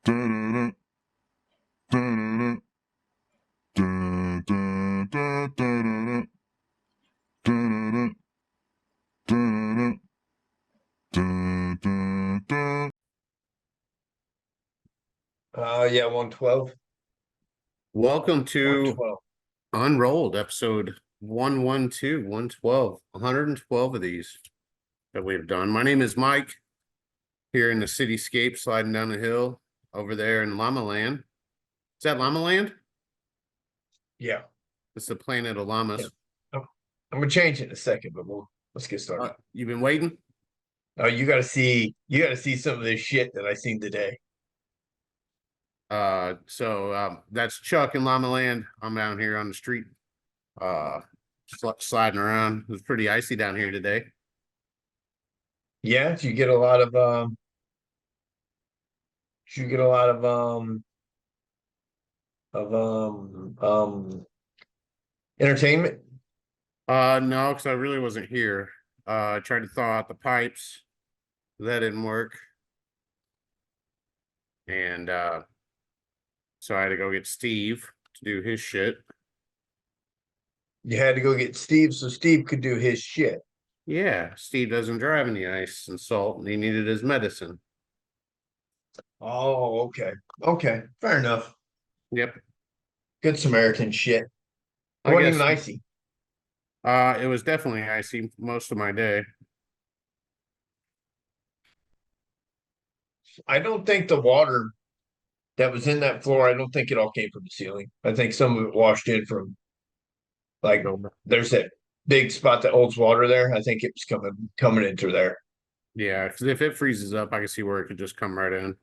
Yeah, 112. Welcome to 112. Unrolled, episode 112, 112, 112 of these that we've done. My name is Mike, here in the cityscape, sliding down the hill over there in Llama Land. Is that Llama Land? Yeah. It's the planet of Yeah. llamas. I'm gonna change it in a second, but let's get started. You've been waiting? Oh, you gotta see some of this shit that I seen today. That's Chuck in Llama Land. I'm down here on the street, uh, sliding around. It was pretty icy down here today. Yeah, did you get a lot of did you get a lot of entertainment? No, because I really wasn't here. I tried to thaw out the pipes. That didn't work. And so I had to go get Steve to do his shit. You had to go get Steve so Steve could do his shit. Yeah, Steve doesn't drive any ice and salt, and he needed his medicine. Oh, okay. Okay, fair enough. Yep, Good Samaritan shit. It I wasn't even guess. icy. It was definitely icy most of my day. I don't think the water that was in that floor, I don't think it all came from the ceiling. I think some of it washed in from like there's that big spot that holds water there. I think it was coming in through there. Yeah, because if it freezes up, I can see where it could just come right in.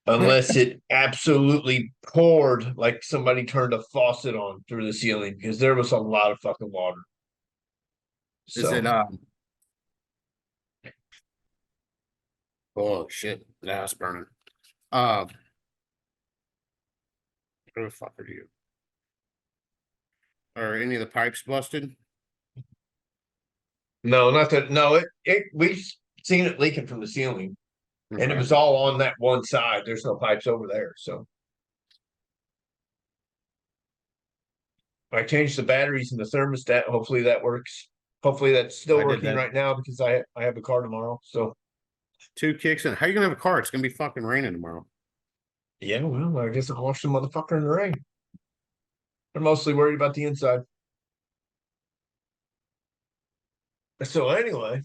Unless it absolutely poured like somebody turned a faucet on through the ceiling because there was a lot of fucking water. Is it So oh shit, the house burning. Uh where the fuck are you? Are any of the pipes busted? no, not that no, it we've seen it leaking from the ceiling and it Okay. was all on that one side. There's no pipes over there. So I changed the batteries in the thermostat. Hopefully that works. Hopefully that's still I did working that. right now because I have a car tomorrow. So 2 kicks in. How you gonna have a car? It's gonna be fucking raining tomorrow. yeah, well, I guess I'll watch the motherfucker in the rain. They're mostly worried about the inside. So anyway,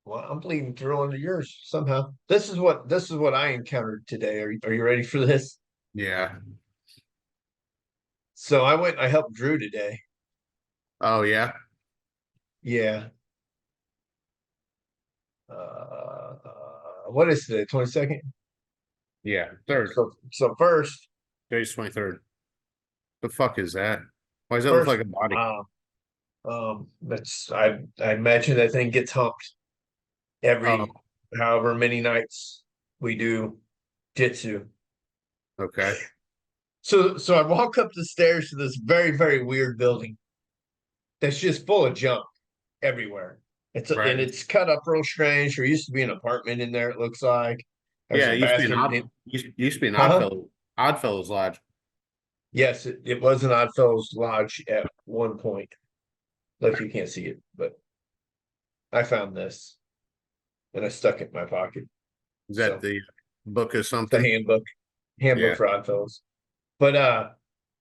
well, I'm bleeding through onto yours somehow. This is what I encountered today. Are you ready for this? Yeah. So I helped Drew today. Oh yeah. Yeah. What is the 22nd? Yeah. Third. So first, Today's 23rd. The fuck is that? Why does that look first, like a body? that's I imagine that thing gets humped Oh, every however many nights we do jitsu. okay. So I walk up the stairs to this very, very weird building that's just full of junk everywhere. Right. And it's cut up real strange. There used to be an apartment in there, it looks like. There's Yeah, a it used to be an bathroom in used to be an huh? Oddfellows Lodge. Yes, it was an Oddfellows Lodge at one point. Look, you can't see it, but I found this and I stuck it in my pocket. Is that So the book or it's a something? handbook Yeah. for Oddfellows. But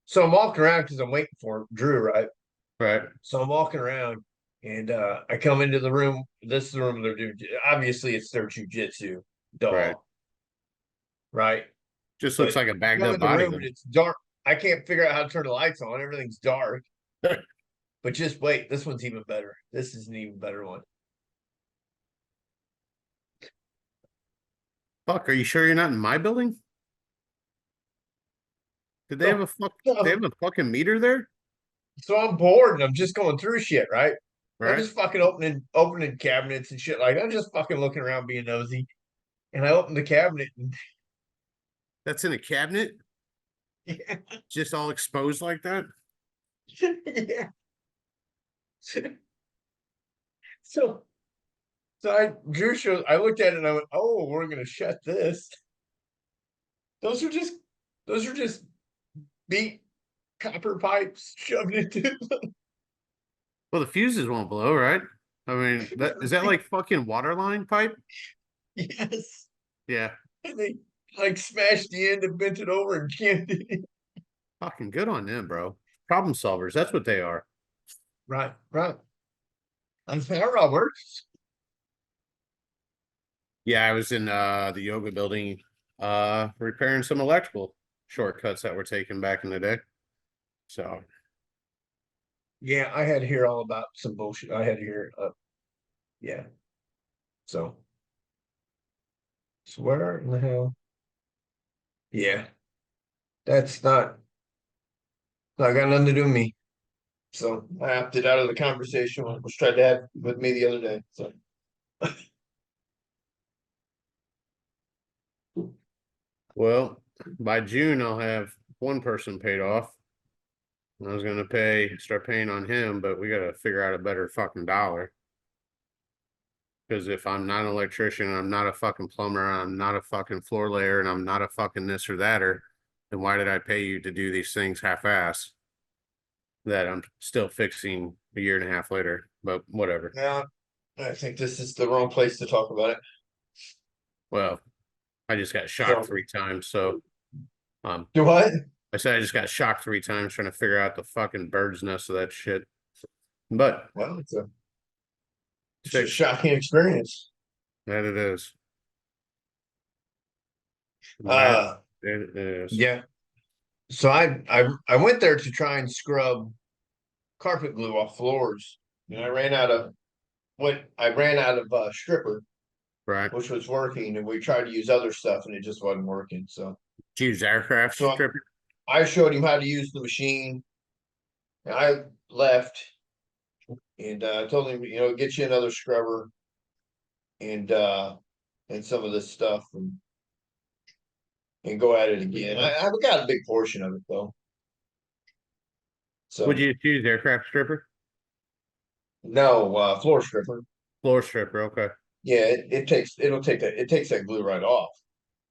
so I'm walking around because I'm waiting for Drew, right? Right. So I'm walking around and I come into the room. This is the room they're doing. Obviously, it's their jujitsu Right. doll, right? Just looks But like a I bagged go up in the body room and then. it's dark. I can't figure out how to turn the lights on. Everything's dark. But just wait, this one's even better. This is an even better one. Fuck, are you sure you're not in my building? Did they have So, a they have a fucking meter there? so I'm bored and I'm just going through shit, right? I'm Right? just fucking opening cabinets and shit like that. I'm just fucking looking around being nosy. And I open the cabinet and That's in a cabinet? yeah. Just all exposed like that? Yeah. So So I looked at it and I went, oh, we're gonna shut this. Those are just those are just beat copper pipes shoved into Well, the fuses won't blow, right? I mean, that is that like fucking water line pipe? yes. Yeah, And they like smashed the end and bent it over and jammed it in. fucking good on them, bro. Problem solvers. That's what they are. Right, right. That's how it all works. Yeah, I was in the yoga building repairing some electrical shortcuts that were taken back in the day. So Yeah, I had to hear all about some bullshit. I had to hear yeah. So where in the hell? Yeah. That's not got nothing to do with me. So I opted out of the conversation when it was tried to have with me the other day. So well, by June I'll have one person paid off. I was gonna start paying on him, but we gotta figure out a better fucking dollar. Because if I'm not an electrician, I'm not a fucking plumber, I'm not a fucking floor layer, and I'm not a fucking this or thater, then why did I pay you to do these things half-ass that I'm still fixing a year and a half later? But whatever. yeah, I think this is the wrong place to talk about it. Well, I just got shocked So 3 times, so do what? I said I just got shocked 3 times trying to figure out the fucking bird's nest of that shit. But Well, it's it's a fixed. shocking experience. That it is. That Uh it is. yeah. So I went there to try and scrub carpet glue off floors. And I ran out of stripper, Right. which was working, and we tried to use other stuff and it just wasn't working. Choose aircraft So stripper. I showed him how to use the machine. And I left and told him, get you another scrubber and some of this stuff and go at it again. I got a big portion of it though. Would So you choose aircraft stripper? no floor stripper. Floor stripper, okay. Yeah, it takes that glue right off.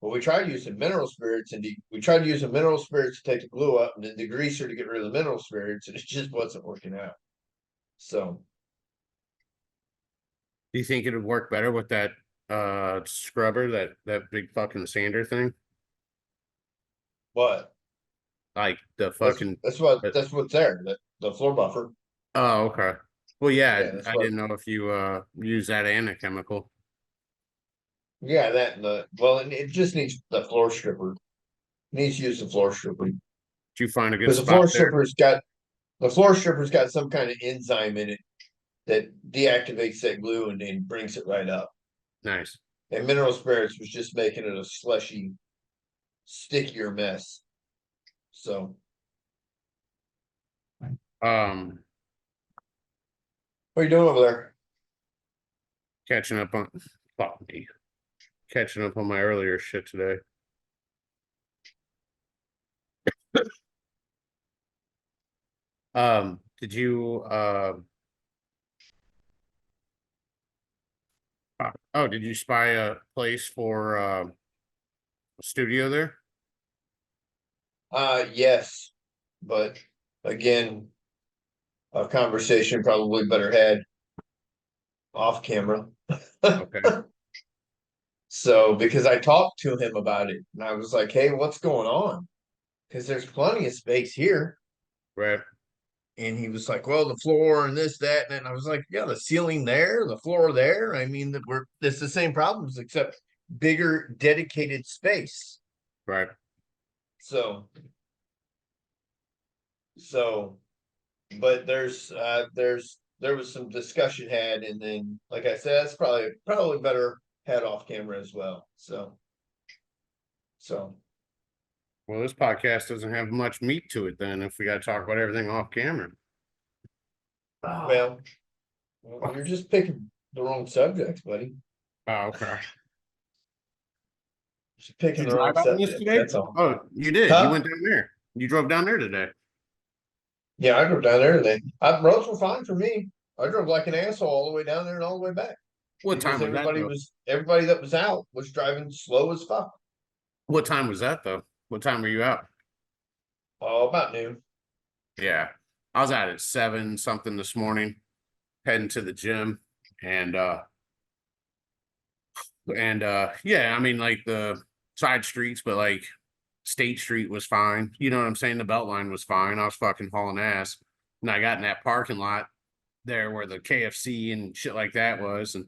But we tried using mineral spirits and we tried using mineral spirits to take the glue up and then the degreaser to get rid of the mineral spirits, and it just wasn't working out. So Do you think it would work better with that scrubber, that big fucking sander thing? what? Like the That's fucking that's what uh, that's what's there. The floor buffer. oh, okay. Well, yeah, Yeah, that's I what didn't know if you use that and a chemical. yeah, that and it just needs the floor stripper. It needs to use the floor stripper. Did you find a good Because spot there? the floor stripper's got some kind of enzyme in it that deactivates that glue and brings it right up. Nice. And mineral spirits was just making it a slushy, stickier mess. So Um, what are you doing over there? catching up on fuck me. Catching up on my earlier shit today. Did you did you spy a place for a studio there? Yes, but again, a conversation probably better had off camera. Okay, So because I talked to him about it and I was like, hey, what's going on? Because there's plenty of space here. right, And he was like, well, the floor and this, that, and I was like, yeah, the ceiling there, the floor there. I mean, it's the same problems except bigger dedicated space. right. So, so, but there was some discussion had, and then, like I said, that's probably better had off camera as well. So Well, this podcast doesn't have much meat to it then if we got to talk about everything off camera. well, you're just picking the wrong subjects, buddy. Oh, okay. Just Did picking you the wrong drive out in this subjects. today? That's all. Oh, you did. You Huh? went down there. You drove down there today. Yeah, I drove down there today. Roads were fine for me. I drove like an asshole all the way down there and all the way back. What time because was that though? everybody that was out was driving slow as fuck. What time was that though? What time were you out? Oh, about noon. Yeah. I was out at 7 something this morning, heading to the gym. And yeah, I mean like the side streets, but like State Street was fine. You know what I'm saying? The Beltline was fine. I was fucking hauling ass. And I got in that parking lot there where the KFC and shit like that was, and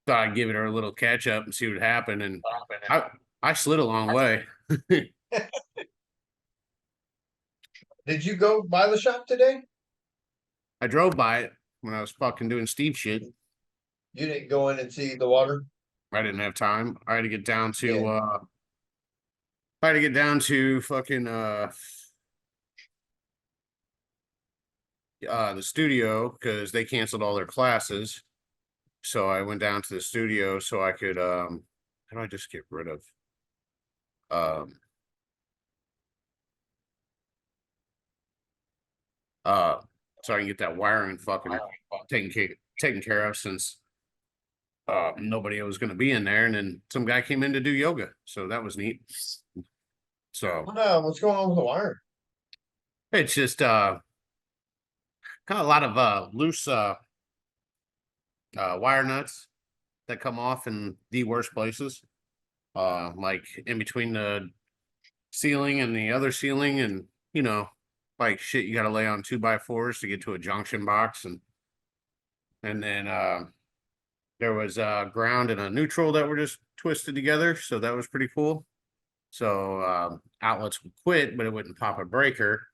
thought I'd give it a little catch up and see what happened. And I I slid a long way. Did you go by the shop today? I drove by it when I was fucking doing Steve shit. You didn't go in and see the water? I didn't have time. I had to get down Yeah. to I had to get down to fucking the studio because they canceled all their classes. So I went down to the studio so I could how do I just get rid of um uh so I can get that wiring fucking taken care of since nobody was going to be in there, and then some guy came in to do yoga, so that was neat. So What's going on with the wire? it's just kind of a lot of loose wire nuts that come off in the worst places, like in between the ceiling and the other ceiling, and you know, like shit you got to lay on 2x4s to get to a junction box, and then there was ground and a neutral that were just twisted together, so that was pretty cool. So outlets would quit, but it wouldn't pop a breaker.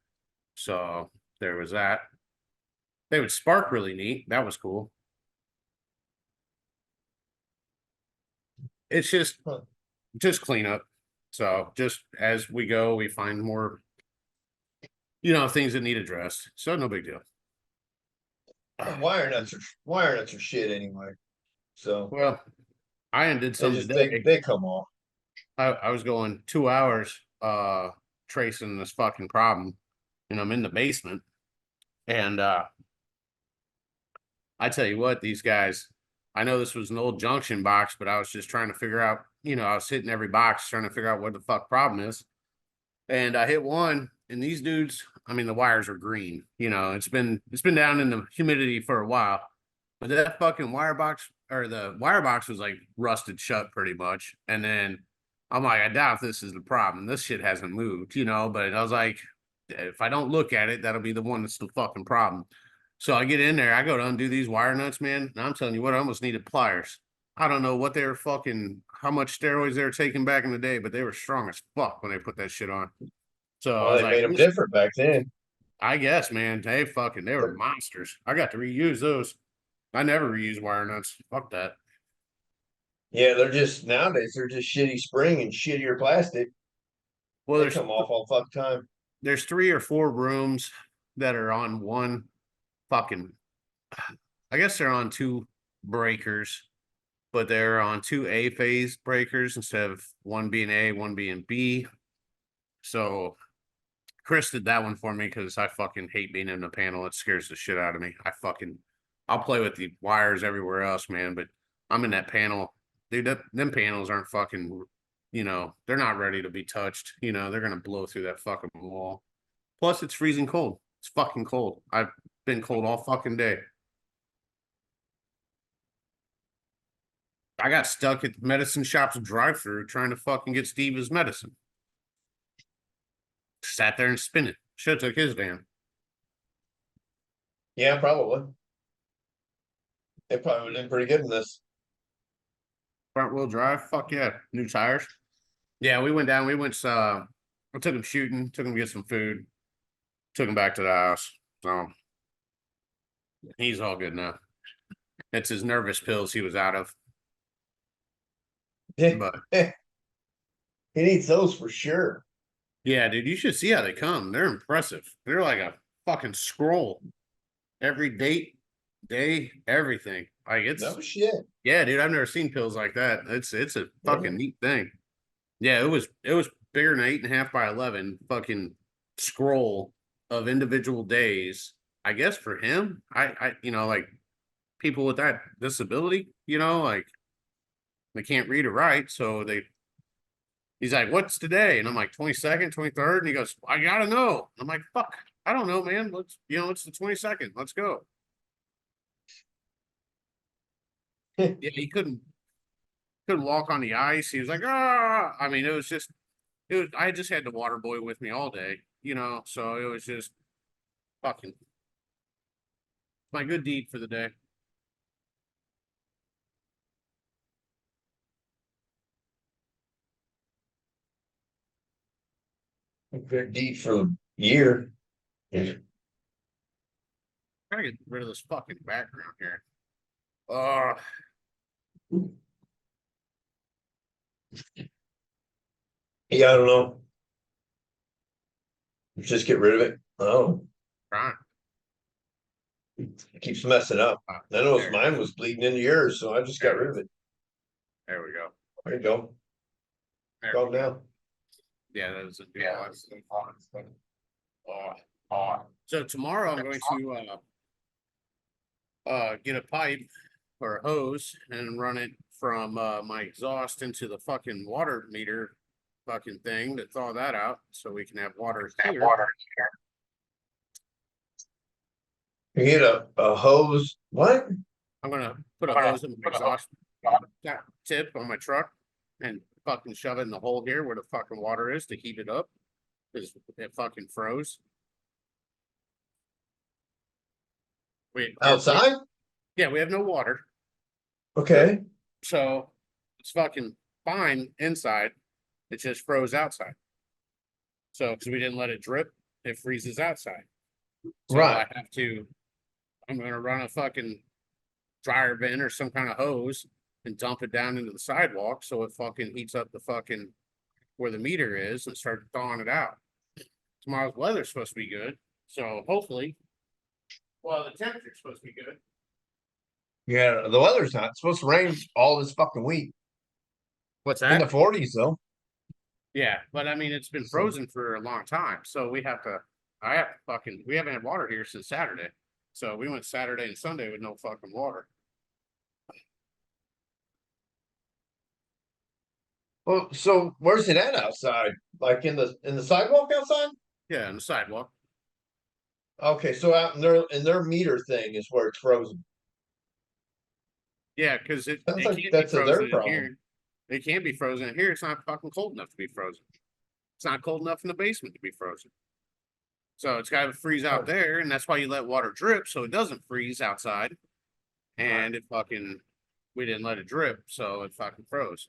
So there was that. They would spark really neat. That was cool. It's Huh. just clean up. So just as we go, we find more, you know, things that need addressed. So no big deal. Wire nuts are shit anyway. So Well, I did they some just today. they come off. I was going 2 hours tracing this fucking problem. And I'm in the basement. And I tell you what, these guys, I know this was an old junction box, but I was just trying to figure out, you know, I was hitting every box trying to figure out what the fuck problem is. And I hit one, and these dudes, I mean, the wires are green. You know, it's been down in the humidity for a while. But that fucking wire box or the wire box was like rusted shut pretty much. And then I'm like, I doubt this is the problem. This shit hasn't moved, you know. But I was like, if I don't look at it, that'll be the one that's the fucking problem. So I get in there, I go to undo these wire nuts, man. And I'm telling you what, I almost needed pliers. I don't know what they were fucking, how much steroids they were taking back in the day, but they were strong as fuck when they put that shit on. So I Well, was they like, made them different back then. I guess, man, they were monsters. I got to reuse those. I never reuse wire nuts. Fuck that. Yeah, they're just nowadays they're just shitty spring and shittier plastic. Well, They come off all fuck time. there's 3 or 4 rooms that are on one fucking, I guess they're on 2 breakers, but they're on 2 A phase breakers instead of one being A, one being B. So Chris did that one for me because I fucking hate being in the panel. It scares the shit out of me. I'll play with the wires everywhere else, man, but I'm in that panel. Dude, them panels aren't fucking, you know, they're not ready to be touched. You know, they're going to blow through that fucking wall. Plus, it's freezing cold. It's fucking cold. I've been cold all fucking day. I got stuck at the medicine shop's drive-through trying to fucking get Steve his medicine. Sat there and spin it. Should have took his damn. Yeah, probably. They probably would have been pretty good in this. Front wheel drive. Fuck yeah. New tires. Yeah, we went down. I took him shooting, took him to get some food, took him back to the house. So he's all good now. It's his nervous pills he was out of. Yeah, But he needs those for sure. yeah, dude, you should see how they come. They're impressive. They're like a fucking scroll. Every date, day, everything. Like it's No shit. yeah, dude. I've never seen pills like that. It's a fucking neat thing. Yeah, it was bigger than 8.5 by 11 fucking scroll of individual days. I guess for him, I you know, like people with that disability, you know, like they can't read or write. So he's like, what's today? And I'm like, 22nd, 23rd. And he goes, I gotta know. I'm like, fuck, I don't know, man. It's the 22nd. Let's go. Yeah, he couldn't walk on the ice. He was like, ah. I mean, I just had the water boy with me all day, so it was just fucking my good deed for the day. Very deep for a year. Yeah. Gotta get rid of this fucking background here. Uh, Yeah, I don't know. Just get rid of it. Oh, Right. it keeps messing up. I noticed There, mine was bleeding into yours, so I just got there, rid of it. there we go. There you go. There Go we go. now. Yeah, that was a good one. So tomorrow I'm going to get a pipe or a hose and run it from my exhaust into the fucking water meter fucking thing to thaw that out so we can have water here. You get a hose. What? I'm gonna put a hose in my exhaust tip on my truck and fucking shove it in the hole here where the fucking water is to heat it up because it fucking froze. Outside? Yeah, we have no water, Okay. so it's fucking fine inside. It just froze outside. So because we didn't let it drip, it freezes outside. So Right. I'm gonna run a fucking dryer bin or some kind of hose and dump it down into the sidewalk so it fucking heats up the fucking where the meter is and start thawing it out. Tomorrow's weather's supposed to be good, so hopefully, well, the temperature's supposed to be good. Yeah, the weather's not it's supposed to rain all this fucking week. What's In the that? 40s though. Yeah, but I mean, it's been So, frozen for a long time, so I have to we haven't had water here since Saturday. So we went Saturday and Sunday with no fucking water. well, so where's it at outside? Like in the sidewalk outside? Yeah, on the sidewalk. Okay, so out in their meter thing is where it's frozen. Yeah, because it Sounds like can't be that's their frozen in problem. here. It can't be frozen in here. It's not fucking cold enough to be frozen. It's not cold enough in the basement to be frozen. So it's got to freeze out there, and that's why you let water drip so it doesn't freeze outside. And we didn't let it drip, so it fucking froze.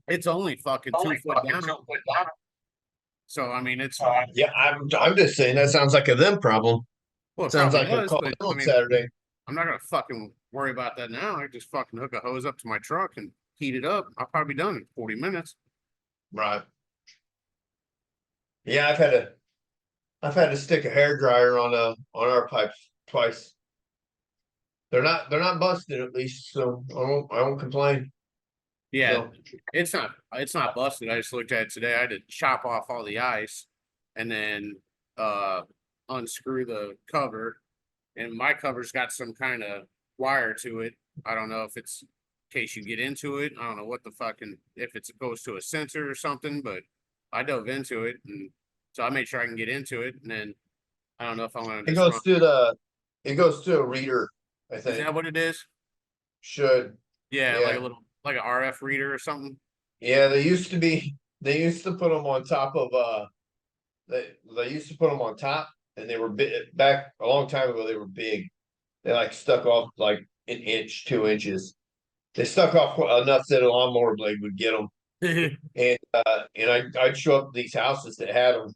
It's only fucking 2 foot down. So I mean, it's Yeah, I'm just saying that sounds like a them problem. well, it Sounds probably like a does, call but them I on mean, Saturday. I'm not gonna fucking worry about that now. I just fucking hook a hose up to my truck and heat it up. I'll probably be done in 40 minutes. Right. Yeah, I've had to stick a hair dryer on our pipes twice. They're not busted at least, so I won't complain. Yeah, So it's not busted. I just looked at it today. I had to chop off all the ice and then uh unscrew the cover. And my cover's got some kind of wire to it. I don't know if it's in case you get into it. I don't know what the fucking if it's goes to a sensor or something, but I dove into it and so I made sure I can get into it. And then I don't know if I'm gonna it just run. goes to the it goes to a reader, I Is think. that what it is? Should. Yeah, like a Yeah. little like an RF reader or something. Yeah, they used to put them on top of they used to put them on top and they were back a long time ago they were big. They like stuck off like an inch, 2 inches. They stuck off enough that a lawnmower blade would get them. And I'd show up to these houses that had them,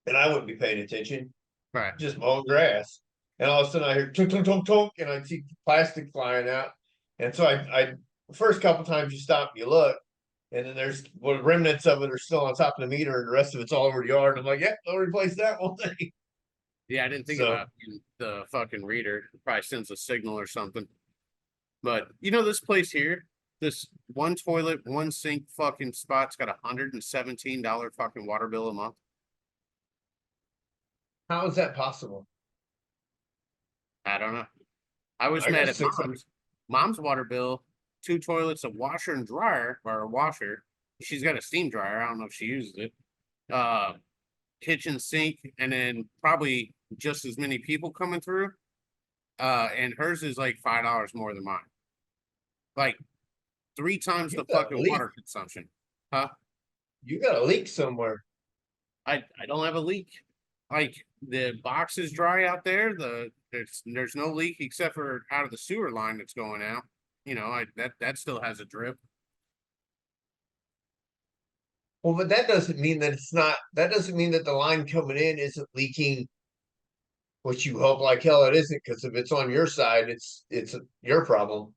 and I wouldn't be paying attention, Right. just mowing grass. And all of a sudden I hear tunk tunk tunk tunk, and I see plastic flying out. And so I the first couple times you stop, you look, and then there's remnants of it are still on top of the meter, and the rest of it's all over the yard. And I'm like, yeah, I'll replace that one thing. Yeah, I didn't think So about the fucking reader. It probably sends a signal or something. But this place here, this one toilet, one sink fucking spot's got $117 fucking water bill a month. how is that possible? I don't know. I was I mad got at 600. mom's water bill, 2 toilets, a washer and dryer, or a washer. She's got a steam dryer. I don't know if she uses it. Uh, Kitchen sink, and then probably just as many people coming through. And hers is like $5 more than mine. Like 3 times You the got a fucking leak. water consumption. Huh? You got a leak somewhere. I don't have a leak. Like the box is dry out there. There's no leak except for out of the sewer line that's going out. You know, that still has a drip. Well, but that doesn't mean that it's not. That doesn't mean that the line coming in isn't leaking. Which you hope like hell it isn't, because if it's on your side, it's your problem.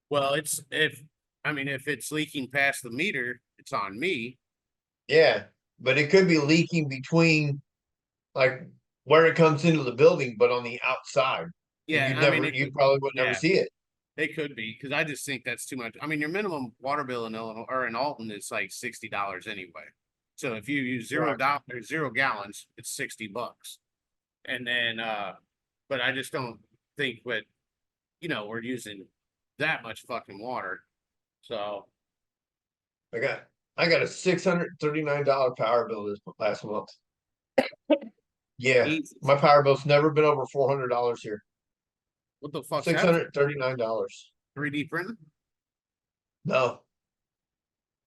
Well, it's if I mean if it's leaking past the meter, it's on me. Yeah, but it could be leaking between like where it comes into the building, but on the outside, and Yeah, I mean it you could, probably would never yeah, see it. it could be because I just think that's too much. I mean, your minimum water bill in Illinois or in Alton is like $60 anyway. So if you use Right. $0, 0 gallons, it's $60. And then but I just don't think that, we're using that much fucking water. So I got I got a $639 power bill this last month. Yeah, Jesus, my power bill's never been over $400 here. what the fuck's Six that? hundred $39. 3D printing? No,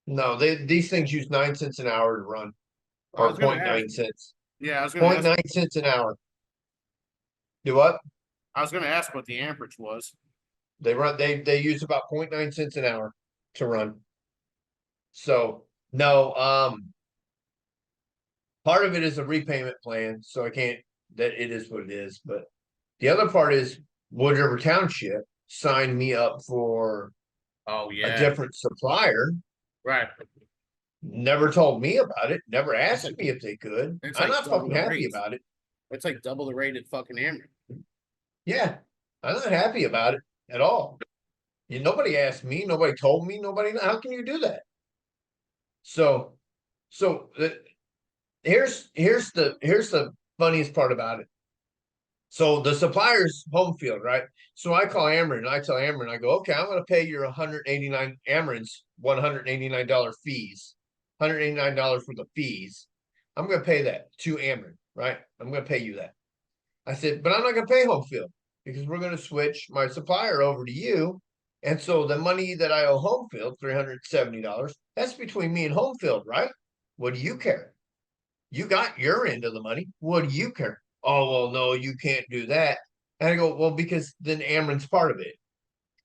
no, these things use 9 cents an hour to run, I or was gonna point ask. nine cents. Yeah, I was gonna Point ask. nine cents an hour. Do what? I was gonna ask what the amperage was. They use about point 0.9 cents an hour to run. So no, part of it is a repayment plan, so I can't, that it is what it is. But the other part is Wood River Township signed me up for Oh a yeah, different supplier, right. never told me about it, never It's asked like me if they could. it's I'm like not double fucking the happy rate. about it. It's like double the rate at fucking Ameren. Yeah, I'm not happy about it at all. Nobody asked me, nobody told me, nobody, how can you do that? So, so here's the funniest part about it. So the supplier's home field, right? So I call Ameren and I tell Ameren, I go, okay, I'm going to pay your 189 Ameren's $189 fees, $189 for the fees. I'm going to pay that to Ameren, right? I'm going to pay you that. I said, but I'm not going to pay home field because we're going to switch my supplier over to you. And so the money that I owe home field, $370, that's between me and home field, right? What do you care? You got your end of the money. What do you care? Oh, well, no, you can't do that. And I go, well, because then Ameren's part of it.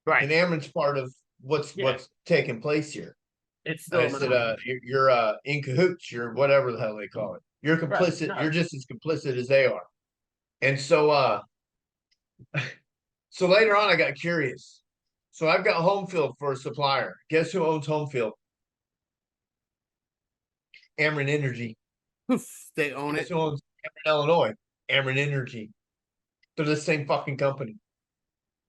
Right. And Ameren's part of Yeah. what's taking place here. It's And still I a said, monopoly. you're in cahoots, you're whatever the hell they call it. You're Right. complicit, No. you're just as complicit as they are. And so later on I got curious. So I've got home field for a supplier. Guess who owns home field? Ameren Energy. They own Guess it. who owns Ameren, Illinois? Ameren Energy. They're the same fucking company.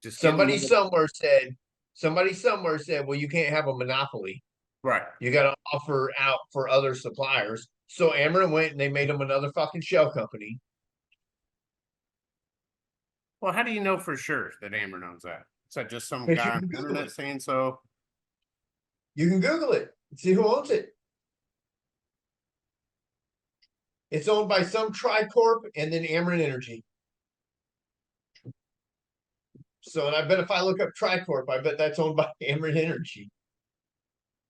Just give them Somebody the somewhere said, somebody somewhere said, well, you can't have a monopoly. right. You got to offer out for other suppliers. So Ameren went and they made them another fucking shell company. Well, how do you know for sure that Ameren owns that? Is that just some Because you guy on can the Google internet it. saying so? You can Google it. See who owns it. It's owned by some Tricorp and then Ameren Energy. So, and I bet if I look up Tricorp, I bet that's owned by Ameren Energy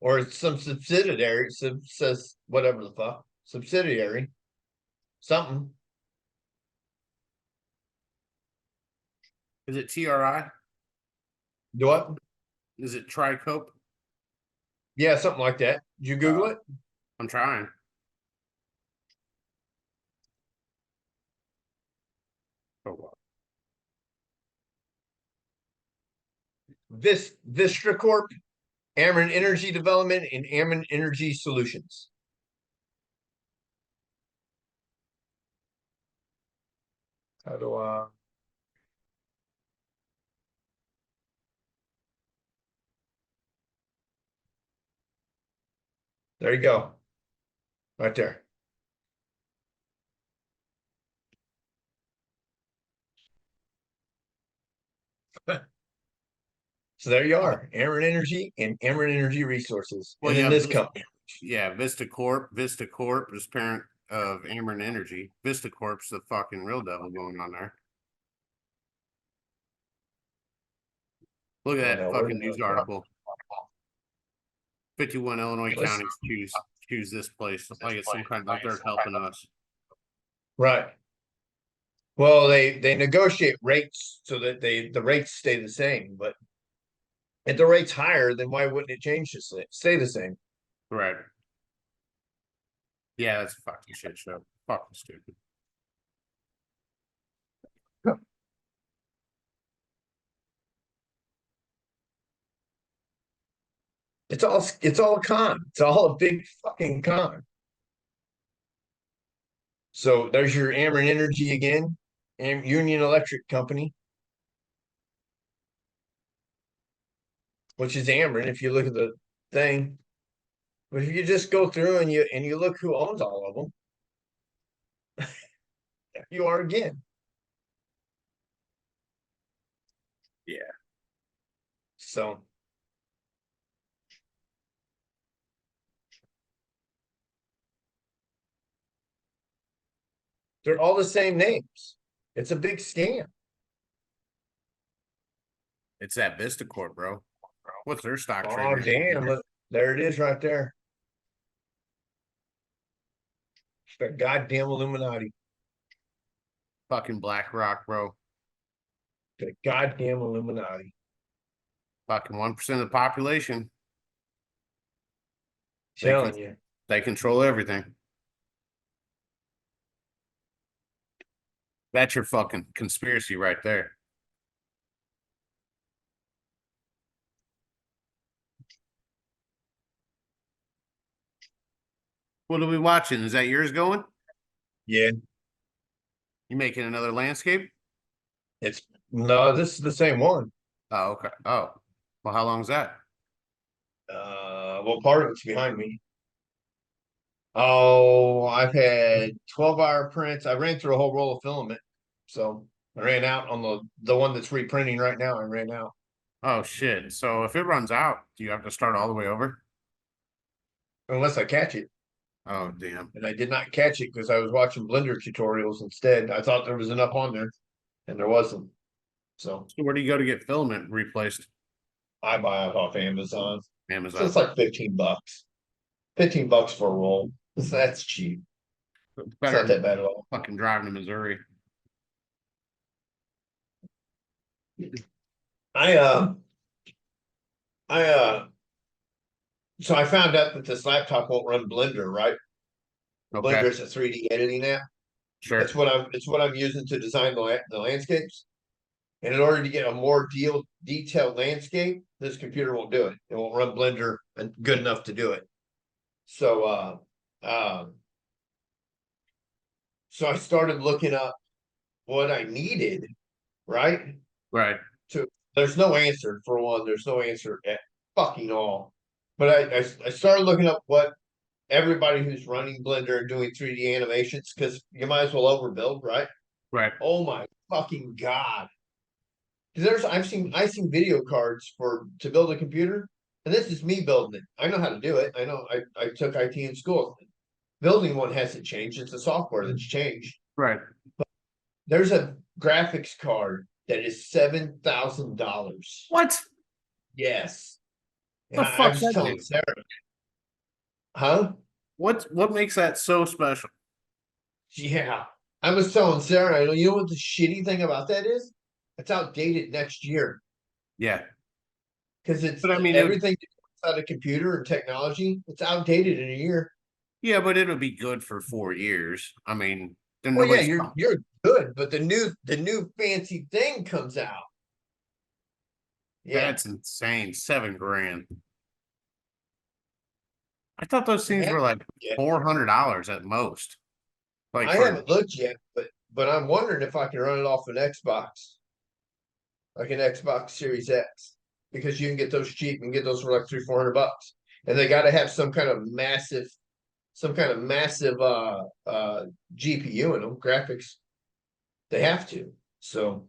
or it's some subsidiary, says whatever the fuck, subsidiary, something. Is it TRI? Do what? Is it Tricope? Yeah, something like that. Did you Google it? I'm trying. Oh, well. Vistra Corp, Ameren Energy Development, and Ameren Energy Solutions. How do I? There you go. Right there. So there you are, Ameren Energy and Ameren Energy Resources, Well, and then yeah, this company. Vista Corp. Vista Corp is parent of Ameren Energy. Vista Corp's the fucking real devil going on there. Look at I that know where fucking the news hell. article. 51 Illinois Let's, counties choose this place like it's some kind, like they're helping us. right. Well, they negotiate rates so that the rates stay the same, but if the rate's higher, then why wouldn't it change to stay the same? Right. Yeah, that's a fucking shit show. Fucking stupid. It's all a con. It's all a big fucking con. So there's your Ameren Energy again, and Union Electric Company, which is Ameren if you look at the thing. But if you just go through and you look who owns all of them, you are again. Yeah. So they're all the same names. It's a big scam. It's that Vista Corp, bro. What's their stock Oh trading? damn! Look, there it is right there. It's the goddamn Illuminati. Fucking BlackRock, bro. The goddamn Illuminati. Fucking 1% of the population. They can Telling you. they control everything. That's your fucking conspiracy right there. What are we watching? Is that yours going? Yeah. You making another landscape? It's no, this is the same one. Oh, okay. Oh, well, how long is that? Well, part of it's behind me. Oh, I've had 12-hour prints. I ran through a whole roll of filament. So I ran out on the one that's reprinting right now. I ran out. Oh shit. So if it runs out, do you have to start all the way over? Unless I catch it. Oh damn. And I did not catch it because I was watching Blender tutorials instead. I thought there was enough on there, and there wasn't. So So where do you go to get filament replaced? I buy it off Amazon. So Amazon. it's like $15. $15 for a roll. That's cheap. It's It's better not than that bad at all. fucking driving to Missouri. I uh I so I found out that this laptop won't run Blender, right? Okay. Blender is a 3D editing app. Sure. It's what I'm using to design the landscapes. And in order to get a more detailed landscape, this computer won't do it. It won't run Blender good enough to do it. So so I started looking up what I needed, right? Right. To There's no answer for one. There's no answer at fucking all. But I started looking up what everybody who's running Blender and doing 3D animations, because you might as well overbuild, right? Right. Oh my fucking god! There's I've seen video cards for to build a computer, and this is me building it. I know how to do it. I know I took IT in school. Building one hasn't changed. It's the software that's changed. Right. There's a graphics card that is $7,000. What Yes. And the I fuck's was that telling do? Sarah, huh? What makes that so special? Yeah. I was telling Sarah, you know what the shitty thing about that is? It's outdated next year Yeah. because it's But I mean, everything outside of computer and technology. It's outdated in a year. yeah, but it'll be good for 4 years. I mean, then Well, yeah, nobody's you're good, but the new fancy thing comes out. Yeah. that's insane. 7 grand. I thought those I things were haven't like looked yet. $400 at most. Like I for haven't looked yet, but I'm wondering if I can run it off an Xbox, like an Xbox Series X, because you can get those cheap and get those for like 300-400 bucks. And they got to have some kind of massive GPU in them, graphics. They have to. So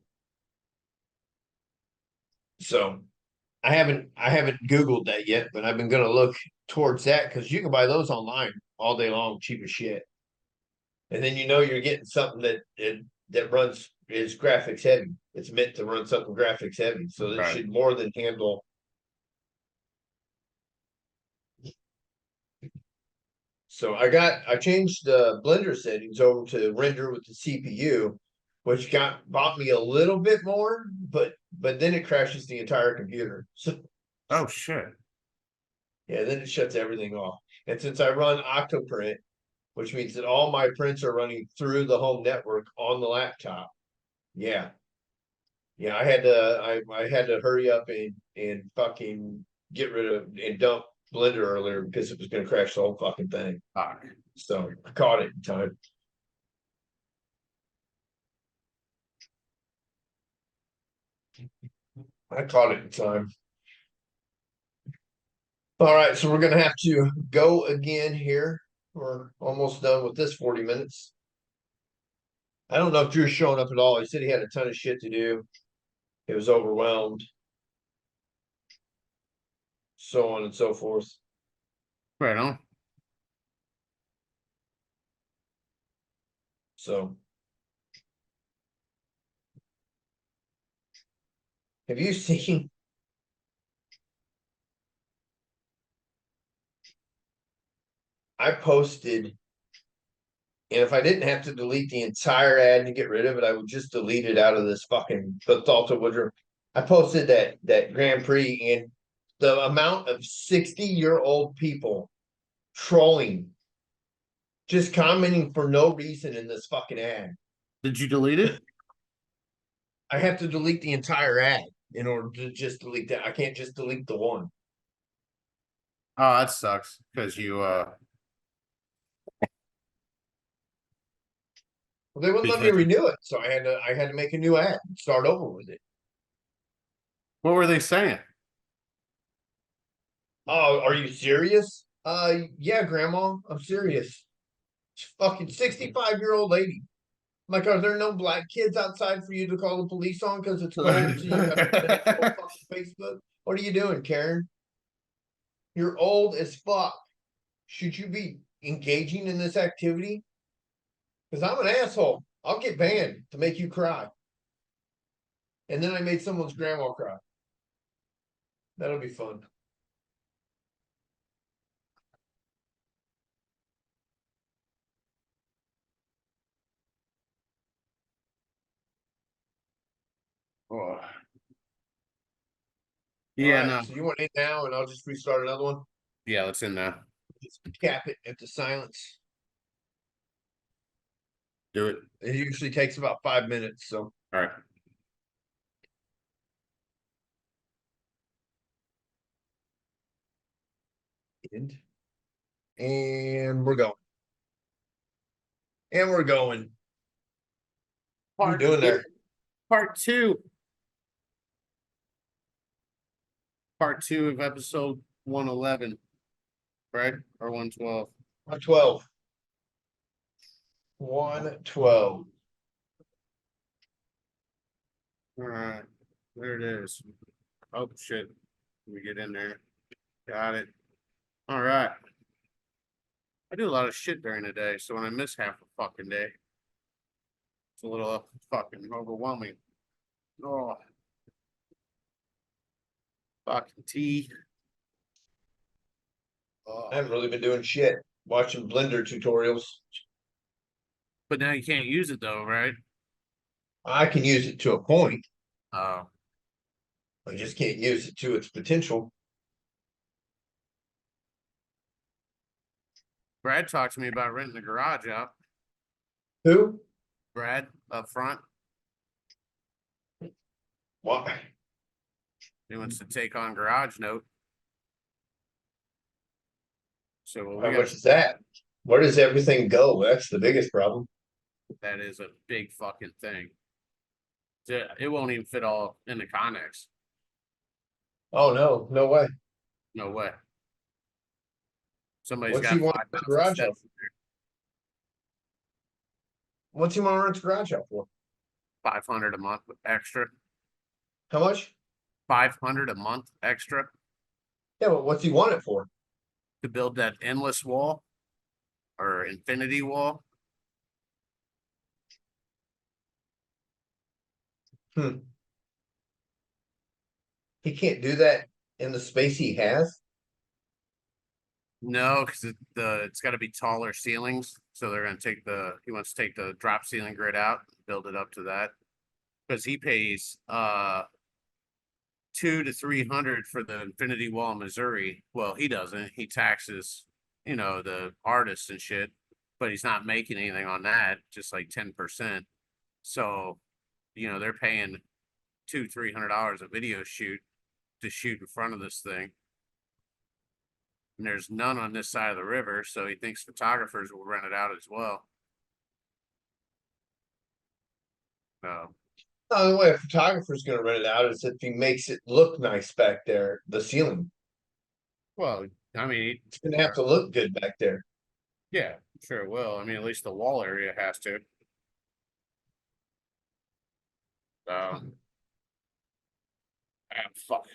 I haven't Googled that yet, but I've been gonna look towards that because you can buy those online all day long, cheap as shit. And then you're getting something that runs is graphics heavy. It's meant to run something graphics heavy, so it Right. should more than handle. So I changed the blender settings over to render with the CPU, which bought me a little bit more, but then it crashes the entire computer. So Oh shit. yeah, then it shuts everything off. And since I run Octoprint, which means that all my prints are running through the home network on the laptop. Yeah. Yeah, I had to hurry up and fucking get rid of and dump Blender earlier because it was gonna crash the whole fucking thing. Fuck. So I caught it in time. I caught it in time. All right, so we're gonna have to go again here. We're almost done with this 40 minutes. I don't know if Drew's showing up at all. He said he had a ton of shit to do. He was overwhelmed, so on and so forth. Right on. So have you seen I posted, and if I didn't have to delete the entire ad to get rid of it, I would just delete it out of this fucking Bethalto Woodruff. I posted that Grand Prix, and the amount of 60-year-old people trolling, just commenting for no reason in this fucking ad. Did you delete it? I have to delete the entire ad in order to just delete that. I can't just delete the one. Oh, that sucks. Because you Well, they wouldn't let me because renew it, so I had to make a new ad and start over with it. what were they saying? Oh, are you serious? Yeah, Grandma, I'm serious. Fucking 65-year-old lady. I'm like, are there no black kids outside for you to call the police on because it's cold? So you got to send it to fucking Facebook. What are you doing, Karen? You're old as fuck. Should you be engaging in this activity? Because I'm an asshole. I'll get banned to make you cry. And then I made someone's grandma cry. That'll be fun. Oh. All Yeah, right. no. So you want it now, and I'll just restart another one. Yeah, let's in there. Just cap it into silence. Do it. It usually takes about 5 minutes. So All right. end. And we're going. And we're going. What are you doing there? Part two. Part two of episode 111. Right? Or 112. 112. 112. All right. There it is. Oh shit. Let me get in there. Got it. All right. I do a lot of shit during the day, so when I miss half a fucking day, it's a little fucking overwhelming. Oh, fucking tea. Oh. I haven't really been doing shit. Watching Blender tutorials. But now you can't use it though, right? I can use it to a point. Oh, I just can't use it to its potential. Brad talked to me about renting the garage out. Who? Brad up front. Why? He wants to take on garage note. So How much is that? Where does everything go? That's the biggest problem. that is a big fucking thing. It won't even fit all in the Connex. Oh no, no way. No way. Somebody's What's got he want the 5,000 garage steps out? in there. What's he want to rent the garage out for? 500 a month extra. How much? 500 a month extra Yeah, but what's he want it for? to build that endless wall or infinity wall. Hmm. He can't do that in the space he has. No, because it's got to be taller ceilings. So they're going to take he wants to take the drop ceiling grid out, build it up to that. Because he pays 200 to 300 for the Infinity Wall in Missouri. Well, he doesn't. He taxes, the artists and shit, but he's not making anything on that, just like 10%. So, they're paying $200 to $300 a video shoot to shoot in front of this thing. And there's none on this side of the river, so he thinks photographers will rent it out as well. So, The only way a photographer's going to rent it out is if he makes it look nice back there, the ceiling. well, I mean, It's going to have to look good back there. yeah, sure it will. I mean, at least the wall area has to. Fuck.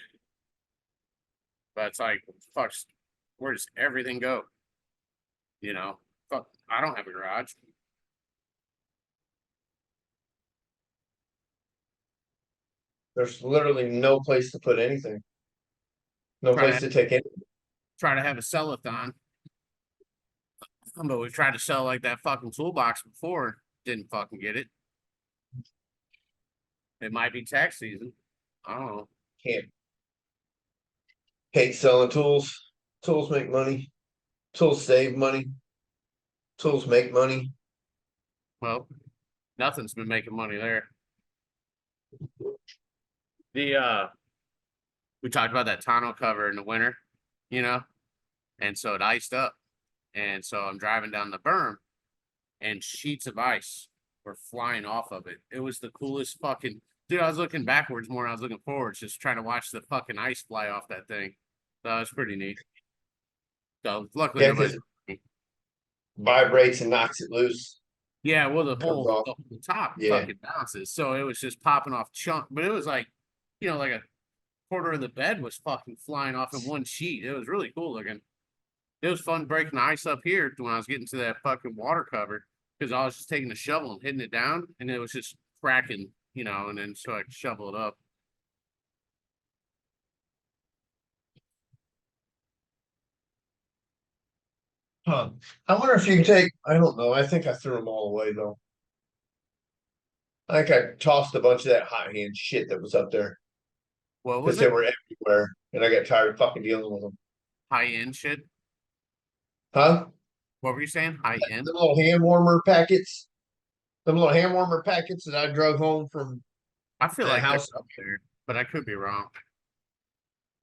But it's like, fuck, where does everything go? Fuck, I don't have a garage. There's literally no place to put anything. No Try place to to take it. try to have a sellathon, but we tried to sell like that fucking toolbox before. Didn't fucking get it. It might be tax season. I don't know. Can't. Hate selling tools. Tools make money. Tools save money. Tools make money. Well, nothing's been making money there. The we talked about that tonneau cover in the winter, you know, and so it iced up. And so I'm driving down the berm and sheets of ice were flying off of it. It was the coolest fucking dude. I was looking backwards more than I was looking forwards, just trying to watch the fucking ice fly off that thing. So it was pretty neat. So luckily Yeah, nobody. because it vibrates and knocks it loose. Yeah, well Comes off. the whole top Yeah. fucking bounces. So it was just popping off chunk, but it was like, like a quarter of the bed was fucking flying off in one sheet. It was really cool looking. It was fun breaking the ice up here when I was getting to that fucking water cover because I was just taking the shovel and hitting it down and it was just cracking, and then so I could shovel it up. Huh. I wonder if you can take, I don't know. I think I threw them all away though. I think I tossed a bunch of that hot hand shit that was up there What because was they it? were everywhere and I got tired of fucking dealing with them. High end shit? Huh? What were you saying? High end? The little hand warmer packets. The little hand warmer packets that I drug home from I feel that like they're house. up there, but I could be wrong.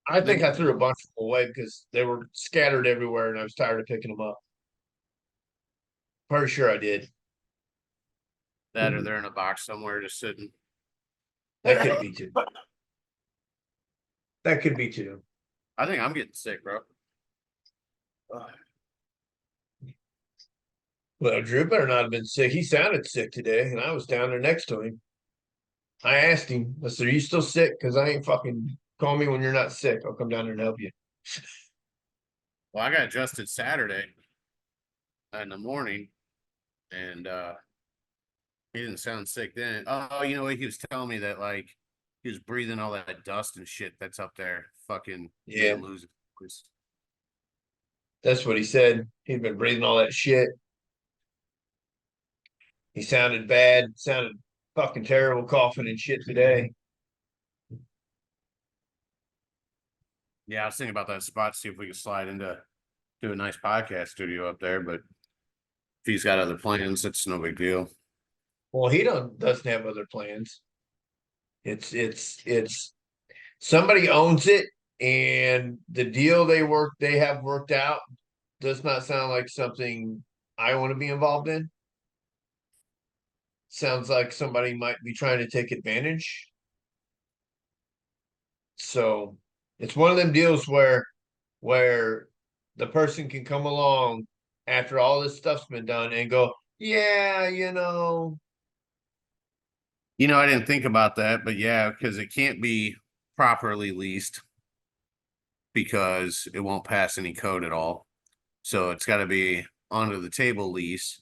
I They think could I threw a bunch of them away because they were scattered everywhere and I was tired of picking them up. Pretty sure I did. that or they're in a box somewhere just sitting. That could be too. That could be too. I think I'm getting sick, bro. Well, Drew better not have been sick. He sounded sick today, and I was down there next to him. I asked him, I said, "Are you still sick? Because I ain't fucking call me when you're not sick. I'll come down there and help you." Well, I got adjusted Saturday in the morning, and he didn't sound sick then. Oh, you know what? He was telling me that like he was breathing all that dust and shit that's up there. Fucking made Yeah, him lose his. that's what he said. He'd been breathing all that shit. He sounded bad, sounded fucking terrible, coughing and shit today. Yeah, I was thinking about that spot, see if we could slide into do a nice podcast studio up there, but if he's got other plans, it's no big deal. Well, he doesn't have other plans. It's somebody owns it, and the deal they have worked out does not sound like something I want to be involved in. Sounds like somebody might be trying to take advantage. So it's one of them deals where the person can come along after all this stuff's been done and go, yeah, I didn't think about that, but yeah, because it can't be properly leased because it won't pass any code at all. So it's got to be under the table lease.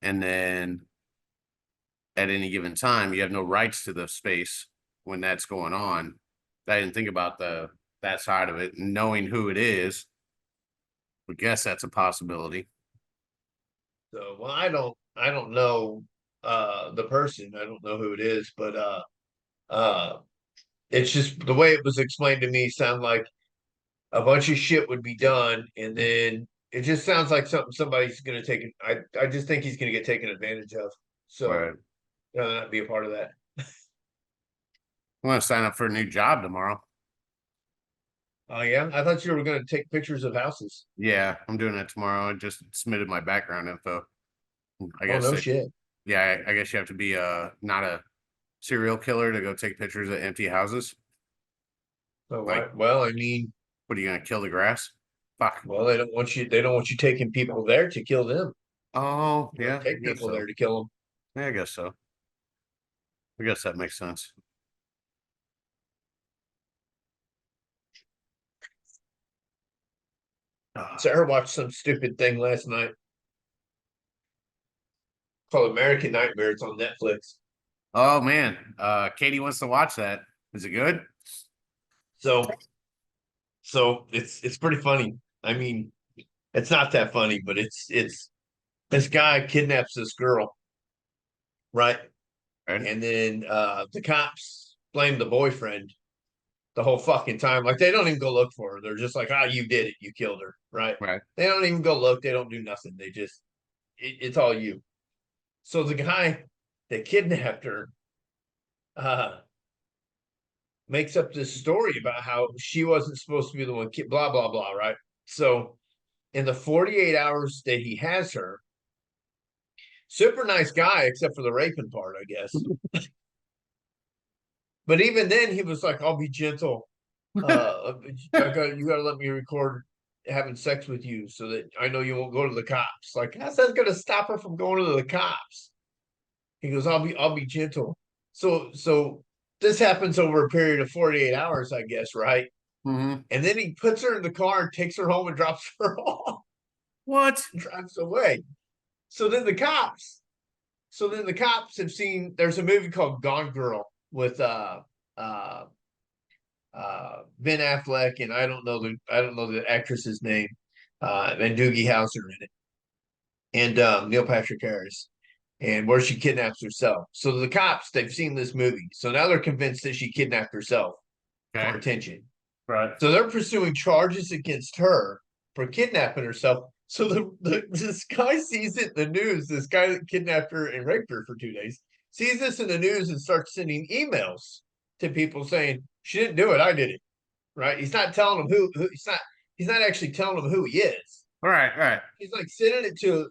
And then at any given time, you have no rights to the space when that's going on. I didn't think about that side of it. And knowing who it is, I guess that's a possibility. So, well, I don't know the person. I don't know who it is, but uh it's just the way it was explained to me sound like a bunch of shit would be done, and then it just sounds like something somebody's gonna take it. I just think he's gonna get taken advantage of. So But not be a part of that. I want to sign up for a new job tomorrow. Oh yeah, I thought you were gonna take pictures of houses. Yeah, I'm doing that tomorrow. I just submitted my background info. I Oh guess no shit. yeah, I guess you have to be not a serial killer to go take pictures of empty houses. Oh, Like, well, I mean, what are you gonna kill the grass? Fuck. well, they don't want you. They don't want you taking people there to kill them. Oh, You want yeah, to I take guess people there so. to kill them. Yeah, I guess so. I guess that makes sense. Ah. Sarah watched some stupid thing last night called American Nightmare. It's on Netflix. Oh man, Katie wants to watch that. Is it good? So it's pretty funny. I mean, it's not that funny, but it's this guy kidnaps this girl, right? Right, And then the cops blame the boyfriend the whole fucking time. Like they don't even go look for her. They're just like, ah, you did it, you killed her, right? right. They don't even go look. They don't do nothing. They just it's all you. So the guy that kidnapped her uh makes up this story about how she wasn't supposed to be the one, blah blah blah, right? So in the 48 hours that he has her, super nice guy except for the raping part, I guess. But even then, he was like, "I'll be gentle. You got to let me record having sex with you so that I know you won't go to the cops." Like, how's that going to stop her from going to the cops? He goes, I'll be gentle." So this happens over a period of 48 hours, I guess, right? Mm-hmm. And then he puts her in the car and takes her home and drops her off What? and drives away. So then the cops, so then the cops have seen. There's a movie called Gone Girl with uh Ben Affleck, and I don't know the actress's name, and Doogie Howser in it, and Neil Patrick Harris, and where she kidnaps herself. So the cops, they've seen this movie, so now they're convinced that she kidnapped herself for Okay. attention. Right. So they're pursuing charges against her for kidnapping herself. So this guy sees it in the news. This guy that kidnapped her and raped her for 2 days sees this in the news and starts sending emails to people saying she didn't do it. I did it. Right? He's not telling them who he's not actually telling them who he is. All right. All right. He's like sending it to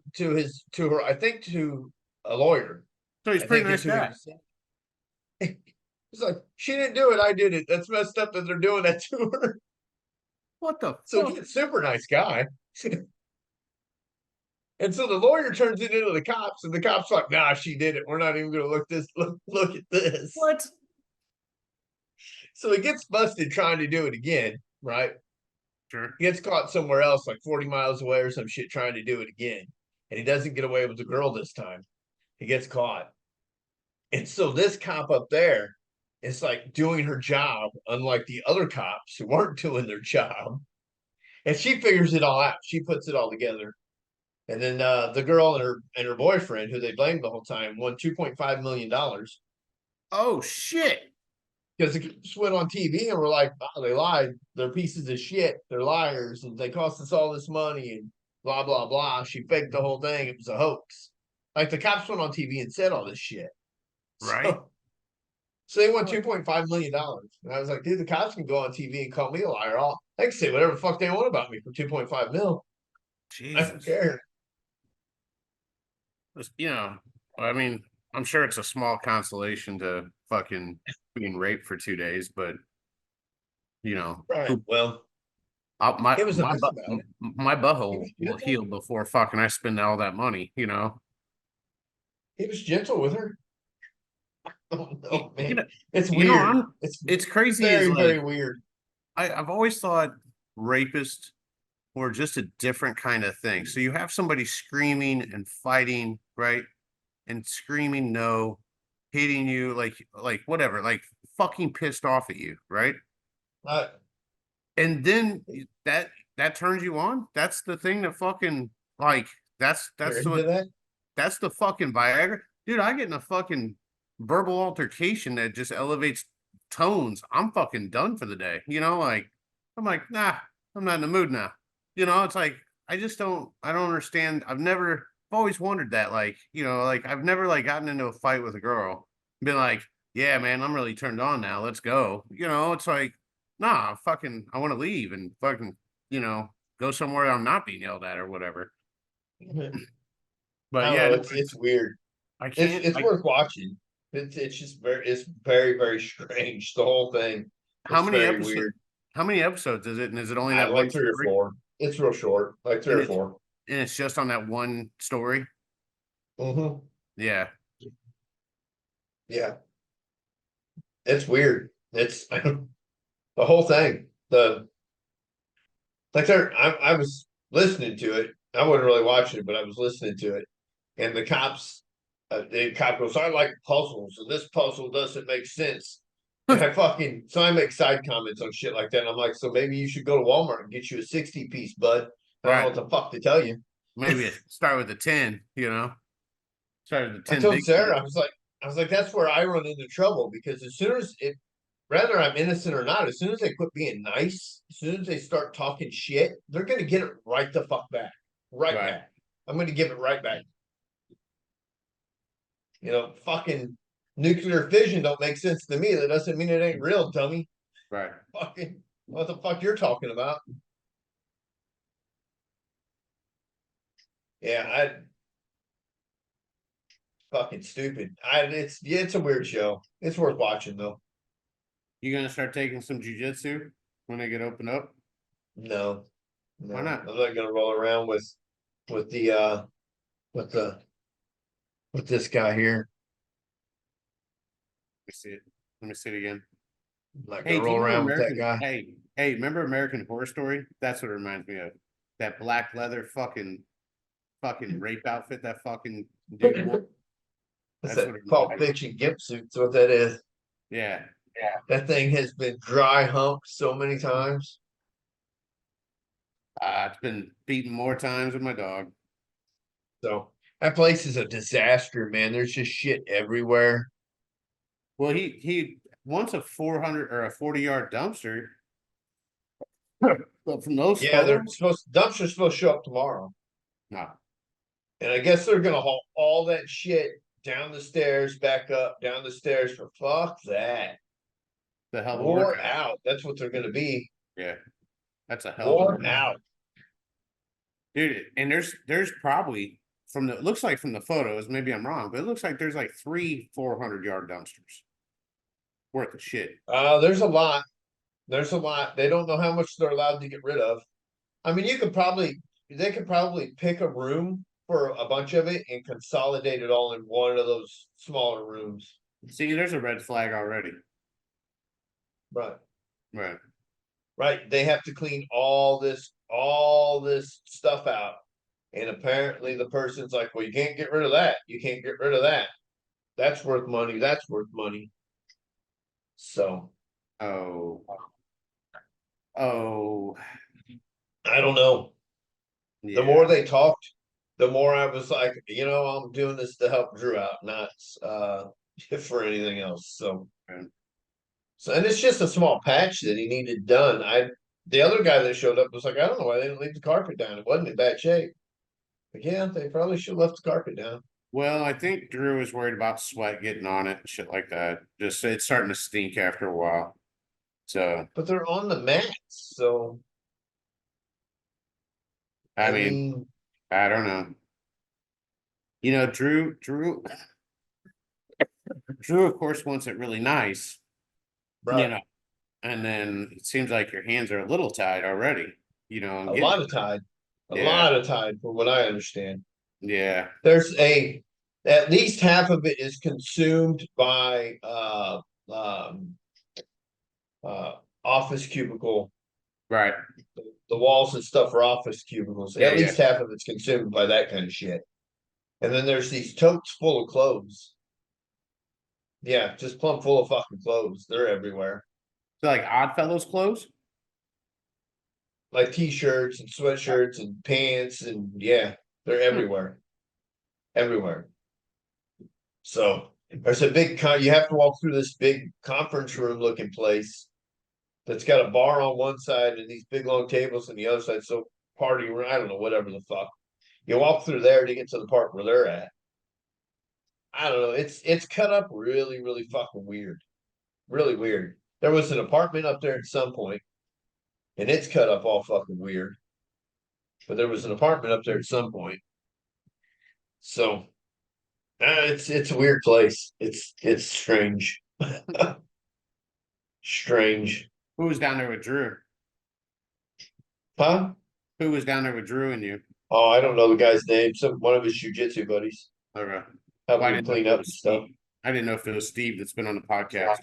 her. I think to a lawyer. So he's a I pretty think nice to him. guy. He's like, she didn't do it. I did it. That's messed up that they're doing that to her. What the So fuck? he's a super nice guy. And so the lawyer turns it into the cops, and the cops like, nah, she did it. We're not even gonna look at this. What? So he gets busted trying to do it again, right? Sure. He gets caught somewhere else, like 40 miles away or some shit, trying to do it again. And he doesn't get away with the girl this time. He gets caught. And so this cop up there is like doing her job, unlike the other cops who weren't doing their job. And she figures it all out. She puts it all together. And then the girl and her boyfriend, who they blamed the whole time, won $2.5 million Oh shit. because the cops went on TV and were like, "Oh, they lied. They're pieces of shit. They're liars, and they cost us all this money and blah blah blah." She faked the whole thing. It was a hoax. Like the cops went on TV and said all this shit. Right. So, so they won $2.5 million. And I was like, dude, the cops can go on TV and call me a liar. They can say whatever the fuck they want about me for 2.5 mil. I don't Jesus. care. You know, I mean, I'm sure it's a small consolation to fucking being raped for 2 days, but you know, Right. Well, my it was my nice butt about it. my He butthole was will gentle. heal before fucking I spend all that money. You know. He was gentle with her. don't You, know, you know, man. It's you know, weird. I'm. It's It's crazy. Is very, like very weird. I've always thought rapists were just a different kind of thing. So you have somebody screaming and fighting, right? And screaming no, hitting you, like whatever, like fucking pissed off at you, right? Uh, And then that turns you on. That's the thing that fucking like you're that's into what that? that's the fucking Viagra. Dude, I get in a fucking verbal altercation that just elevates tones. I'm fucking done for the day. Like I'm like, nah, I'm not in the mood now. It's like I don't understand. I've always wondered that. Like I've never like gotten into a fight with a girl and been like, yeah, man, I'm really turned on now. Let's go. It's like, nah, fucking I want to leave and fucking, you know, go somewhere I'm not being yelled at or whatever. I But don't yeah, know. no, It's weird. I It's can't. it's worth watching. It's just it's very, very strange. The whole thing. How It's many very episodes? weird. How many episodes is it? And is it only I that one like three or story? four. It's real short, like three And or it's four. and it's just on that one story. Hmm. Yeah. Yeah, it's weird. It's the whole thing. The like there, I was listening to it. I wasn't really watching it, but I was listening to it. And the cop goes, "I like puzzles, and this puzzle doesn't make sense." And I make side comments on shit like that. And I'm like, so maybe you should go to Walmart and get you a 60 piece, bud. I don't know Right. what the fuck to tell you. Maybe start with the 10, Start with the I 10 told big Sarah, piece. I was like, that's where I run into trouble because as soon as it, whether I'm innocent or not, as soon as they quit being nice, as soon as they start talking shit, they're gonna get it right the fuck back, right Right. back. I'm gonna give it right back. Fucking nuclear fission don't make sense to me. That doesn't mean it ain't real, dummy. Right. Fucking what the fuck you're talking about? Yeah, I fucking stupid. It's a weird show. It's worth watching though. You gonna start taking some jujitsu when they get opened up? No, Why no, not? I'm not gonna roll around with the with the with this guy here. Let me see it. Let me see it again. I'm not gonna Hey, do roll you remember around with that American? guy. Hey, remember American Horror Story? That's what it reminds me of. That black leather fucking rape outfit that fucking dude wore. It's That's that what it Pulp reminds. Fiction gimp suit's what that is. Yeah. That thing has been dry humped so many times. It's been beaten more times with my dog. So that place is a disaster, man. There's just shit everywhere. Well, he wants a 400 or a 40-yard dumpster, but from those Yeah, they're photos, supposed dumpsters supposed to show up tomorrow. no. And I guess they're gonna haul all that shit down the stairs, back up, down the stairs for fuck that. The hell of a Wore workout. out. That's what they're gonna be. Yeah, that's a hell of a Wore workout, out. dude. And there's probably from the it looks like from the photos, maybe I'm wrong, but it looks like there's like three 400-yard dumpsters worth of shit. There's a lot. There's a lot. They don't know how much they're allowed to get rid of. I mean, they could probably pick a room for a bunch of it and consolidate it all in one of those smaller rooms. See, there's a red flag already. Right. Right. Right. They have to clean all this stuff out. And apparently the person's like, well, you can't get rid of that. You can't get rid of that. That's worth money. That's worth money. So Oh, oh, I don't know. The yeah. more they talked, the more I was like, I'm doing this to help Drew out, not for anything else. Man. So and it's just a small patch that he needed done. The other guy that showed up was like, I don't know why they didn't leave the carpet down. It wasn't in bad shape. But yeah, they probably should have left the carpet down. Well, I think Drew is worried about sweat getting on it and shit like that. Just it's starting to stink after a while. So, But they're on the mats, so I I mean, mean, I don't know. Drew, of course, wants it really nice, you right. know, and then it seems like your hands are a little tied already, A and getting lot it of done. tide. A Yeah, lot of tide, from what I understand. yeah, There's a at least half of it is consumed by um, uh, office cubicle. Right. The walls and stuff are office cubicles. Yeah, At yeah. least half of it's consumed by that kind of shit. And then there's these totes full of clothes. Yeah, just plumb full of fucking clothes. They're everywhere. So like Oddfellows clothes? Like t-shirts and sweatshirts and pants and yeah, they're Hmm. everywhere. Everywhere. So there's a big you have to walk through this big conference room looking place that's got a bar on one side and these big long tables on the other side. So party room, I don't know, whatever the fuck. You walk through there to get to the part where they're at. I don't know. It's cut up really, really fucking weird. Really weird. There was an apartment up there at some point, and it's cut up all fucking weird. But there was an apartment up there at some point. So it's a weird place. It's strange. Strange. Who was down there with Drew? Huh? Who was down there with Drew and you? Oh, I don't know the guy's name. Some one of his jujitsu buddies Okay. Well, I helping him didn't know if clean it up and was stuff. Steve. I didn't know if it was Steve that's been on the podcast.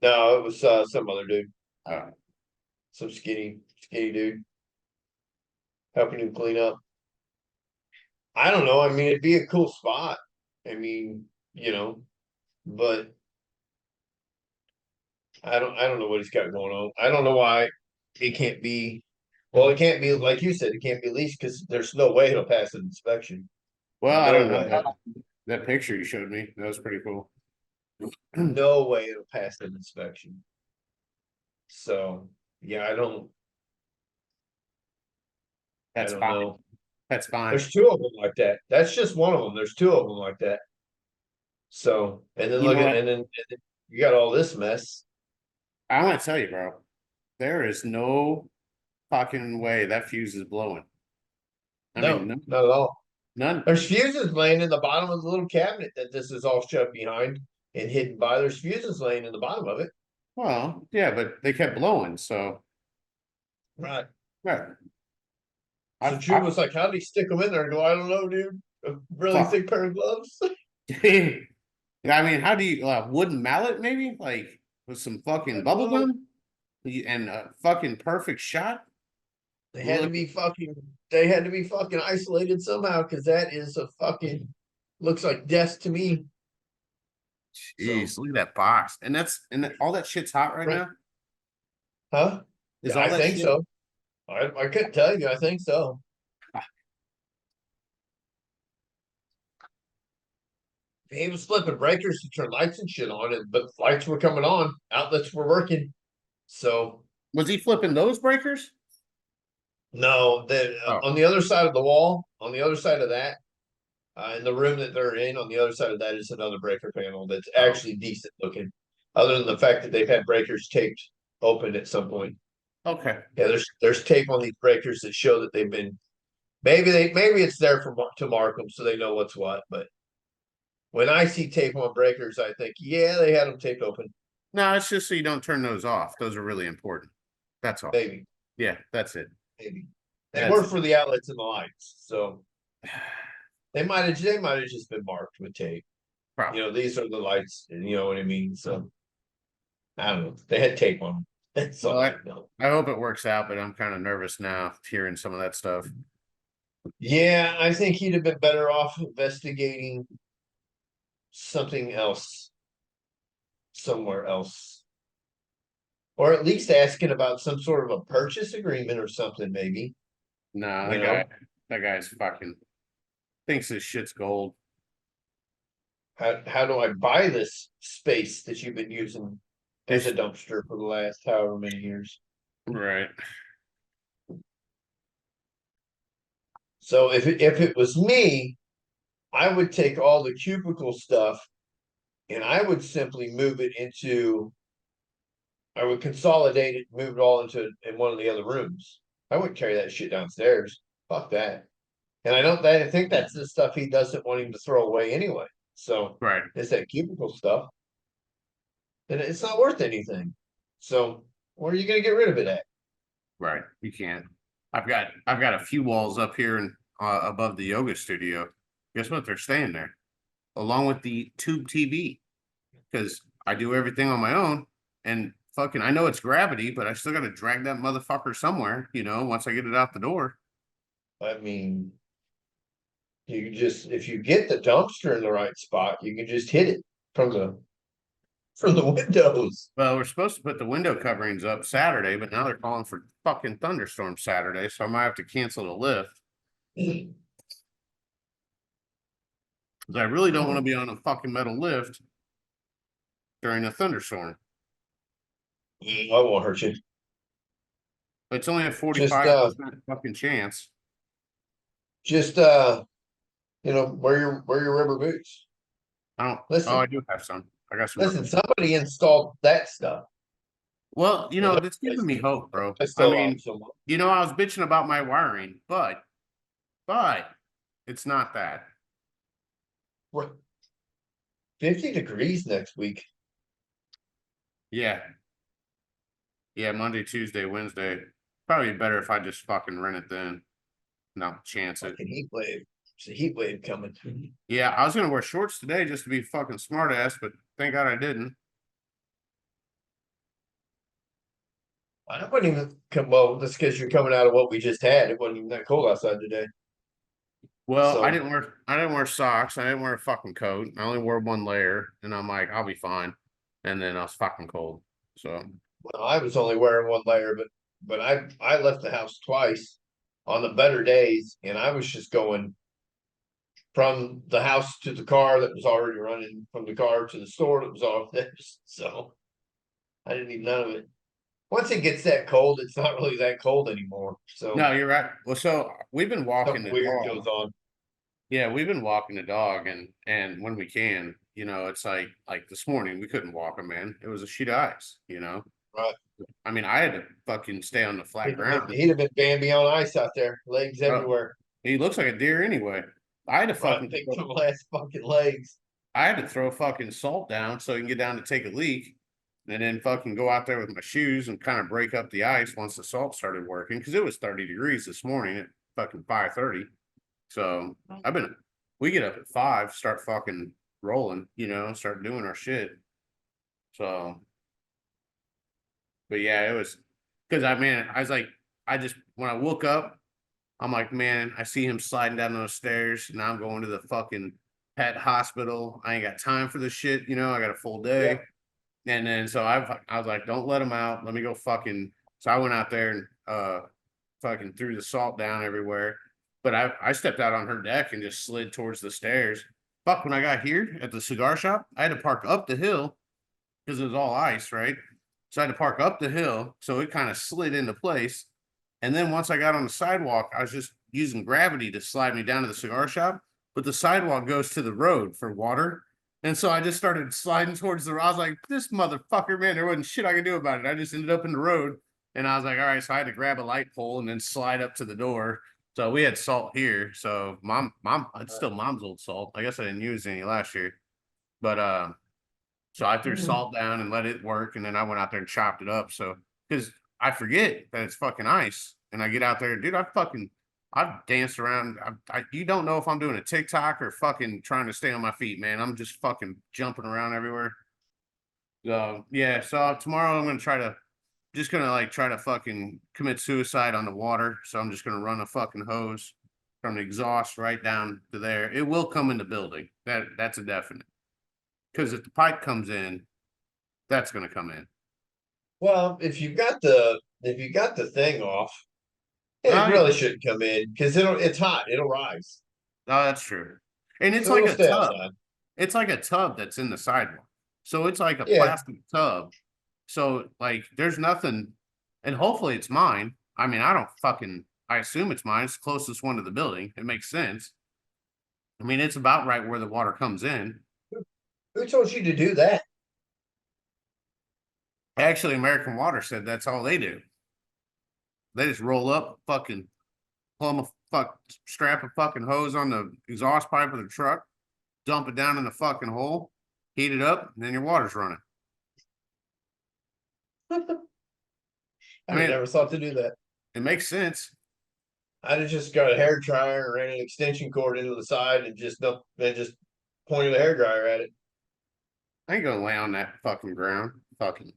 No, it was some other dude, Uh, some skinny dude helping him clean up. I don't know. I mean, it'd be a cool spot. I mean, but I don't know what he's got going on. I don't know why it can't be. Well, it can't be like you said. It can't be leased because there's no way it'll pass an inspection. well, I No don't know. way. That picture you showed me, that was pretty cool. No way it'll pass an inspection. So yeah, I don't. I That's don't fine. know. That's fine. There's two of them like that. That's just one of them. There's two of them like that. So and then You look know at what? and then you got all this mess. I want to tell you, bro. There is no fucking way that fuse is blowing. I mean, No, not at all. none. There's fuses laying in the bottom of the little cabinet that this is all shoved behind and hidden by. There's fuses laying in the bottom of it. Well, yeah, but they kept blowing. So, Right. right. So Drew was like, "How did he stick them in there?" And go, "I don't know, dude. A really Fuck. thick pair of gloves." I mean, how do you wooden mallet maybe like with some I fucking don't bubble know. gum and a fucking perfect shot? They had to Look, be fucking. They had to be fucking isolated somehow because that is a fucking looks like death to me. So, jeez, look at that box, and all that shit's hot right right. now. Huh? Is Yeah, all I that think shit? so. I couldn't tell you. I think so. He was flipping breakers to turn lights and shit on, but lights were coming on, outlets were working. So Was he flipping those breakers? no, the Oh, on the other side of the wall, on the other side of that, in the room that they're in, on the other side of that is another breaker panel that's oh, actually decent looking. Other than the fact that they've had breakers taped open at some point. okay. Yeah, there's tape on these breakers that show that they've been maybe it's there for to mark them so they know what's what. But when I see tape on breakers, I think yeah they had them taped open. No, it's just so you don't turn those off. Those are really important. That's all. Maybe Yeah, that's it. maybe they That's were it. for the outlets and the lights, so they might have just been marked with tape. Probably. These are the lights, and you know what I mean. So I don't know. They had tape on them. That's Well, all I know. I hope it works out, but I'm kind of nervous now hearing some of that stuff. Yeah, I think he'd have been better off investigating something else somewhere else. Or at least asking about some sort of a purchase agreement or something, maybe. No, You know, that guy's fucking thinks this shit's gold. how do I buy this space that you've been using as a It's dumpster for the last however many years? right. So if it was me, I would take all the cubicle stuff and I would simply move it into I would consolidate it, move it all into in one of the other rooms. I wouldn't carry that shit downstairs. Fuck that. And I think that's the stuff he doesn't want him to throw away anyway. So Right. it's that cubicle stuff. And it's not worth anything. So where are you gonna get rid of it at? Right. You can't. I've got a few walls up here and above the yoga studio. Guess what? They're staying there along with the tube TV because I do everything on my own and fucking I know it's gravity, but I still got to drag that motherfucker somewhere. Once I get it out the door. I mean, you can just if you get the dumpster in the right spot, you can just hit it from the windows. Well, we're supposed to put the window coverings up Saturday, but now they're calling for fucking thunderstorm Saturday, so I might have to cancel the lift. Because I really don't want to be on a fucking metal lift during a thunderstorm. I won't hurt you. It's only a Just 45% fucking chance. just wear your rubber boots. I don't. Oh, I Listen, do have some. I got some. listen, somebody installed that stuff. Well, And it's giving me hope, bro. I I still mean, someone. I was bitching about my wiring, but it's not that. We're 50 degrees next week. Yeah. Yeah, Monday, Tuesday, Wednesday. Probably better if I just fucking rent it then. Not chance it. Fucking heat wave. It's a heat wave coming. Yeah, I was gonna wear shorts today just to be fucking smart ass, but thank God I didn't. I wouldn't even come. Well, that's because you're coming out of what we just had. It wasn't even that cold outside today. Well, So I didn't wear socks. I didn't wear a fucking coat. I only wore one layer, and I'm like, I'll be fine. And then I was fucking cold. So well, I was only wearing one layer, but I left the house twice on the better days, and I was just going from the house to the car that was already running, from the car to the store that was off there. So I didn't need none of it. Once it gets that cold, it's not really that cold anymore. So no, you're right. Well, so we've been walking something the weird dog. goes on. Yeah, we've been walking the dog, and when we can, it's like this morning we couldn't walk him, man. It was a sheet of ice. Right. I mean, I had to fucking stay on the flat ground. He'd have been Bambi on ice out there, legs Bro, everywhere. he looks like a deer anyway. I had to Right, fucking big some last fucking legs. I had to throw fucking salt down so he can get down to take a leak, and then fucking go out there with my shoes and kind of break up the ice once the salt started working because it was 30 degrees this morning at fucking 5:30. So we get up at 5, start fucking rolling, start doing our shit. So, but yeah, it was because I was like, when I woke up, I'm like, man, I see him sliding down those stairs. Now I'm going to the fucking pet hospital. I ain't got time for this shit. I got a full day. Yep. And then so I was like, don't let him out. Let me go fucking. So I went out there and fucking threw the salt down everywhere. But I stepped out on her deck and just slid towards the stairs. Fuck, when I got here at the cigar shop, I had to park up the hill because it was all ice, right? So I had to park up the hill. So it kind of slid into place. And then once I got on the sidewalk, I was just using gravity to slide me down to the cigar shop. But the sidewalk goes to the road for water. And so I just started sliding towards the road. I was like, this motherfucker, man, there wasn't shit I could do about it. I just ended up in the road. And I was like, all right, so I had to grab a light pole and then slide up to the door. So we had salt here. So it's still mom's old salt. I guess I didn't use any last year. But so I threw salt down and let it work. And then I went out there and chopped it up. So because I forget that it's fucking ice. And I get out there, dude, I've danced around. You don't know if I'm doing a TikTok or fucking trying to stay on my feet, man. I'm just fucking jumping around everywhere. So yeah, so tomorrow I'm gonna try to fucking commit suicide on the water. So I'm just gonna run a fucking hose from the exhaust right down to there. It will come in the building. That's a definite. Because if the pipe comes in, that's gonna come in. Well, if you got the thing off, it Oh yeah, really shouldn't come in because it's hot. It'll rise. oh, that's true. And it's So like it'll a stay tub. outside. It's like a tub that's in the sidewalk. So it's like a Yeah. plastic tub. So like there's nothing, and hopefully it's mine. I mean, I assume it's mine. It's the closest one to the building. It makes sense. I mean, it's about right where the water comes in. Who told you to do that? Actually, American Water said that's all they do. They just roll up, fucking strap a fucking hose on the exhaust pipe of the truck, dump it down in the fucking hole, heat it up, and then your water's running. I I mean, never thought to do that. it makes sense. I just got a hair dryer and ran an extension cord into the side and just pointed a hair dryer at it. I ain't gonna lay on that fucking ground, fucking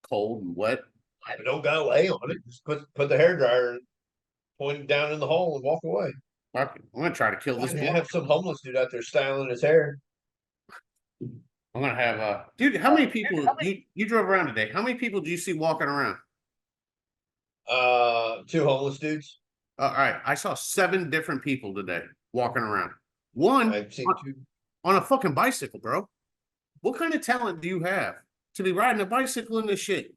cold and wet. I don't gotta lay on it. Just put the hair dryer and point it down in the hole and walk away. Fuck it. I'm gonna try to kill this I blunt. have some homeless dude out there styling his hair. I'm gonna have dude. How many people you drove around today? How many people do you see walking around? Two homeless dudes. All right, I saw 7 different people today walking around. One I've seen two. on a fucking bicycle, bro. What kind of talent do you have to be riding a bicycle in this shit?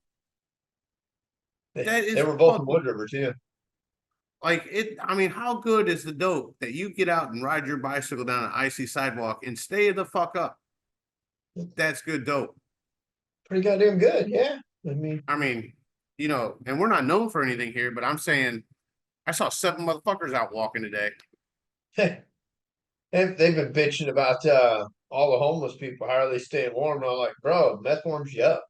That is They were both in fucking Wood River too. like it. I mean, how good is the dope that you get out and ride your bicycle down an icy sidewalk and stay the fuck up? That's good dope. Pretty goddamn good. Yeah. I mean, I mean, and we're not known for anything here, but I'm saying I saw 7 motherfuckers out walking today. they've been bitching about all the homeless people. How are they staying warm? And I'm like, bro, meth warms you up.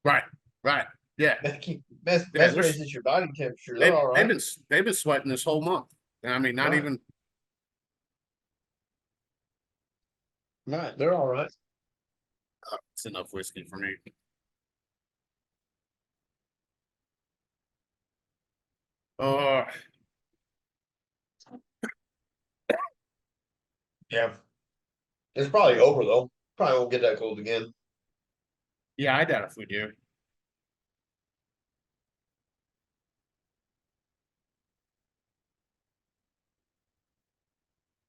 Right, right, yeah, yeah. Meth raises your body temperature. They're They've all right. they've been sweating this whole month. And I mean, not Right. even. Right. They're all right. It's enough whiskey for me. Oh, Yeah. It's probably over though. Probably won't get that cold again. yeah, I doubt if we do.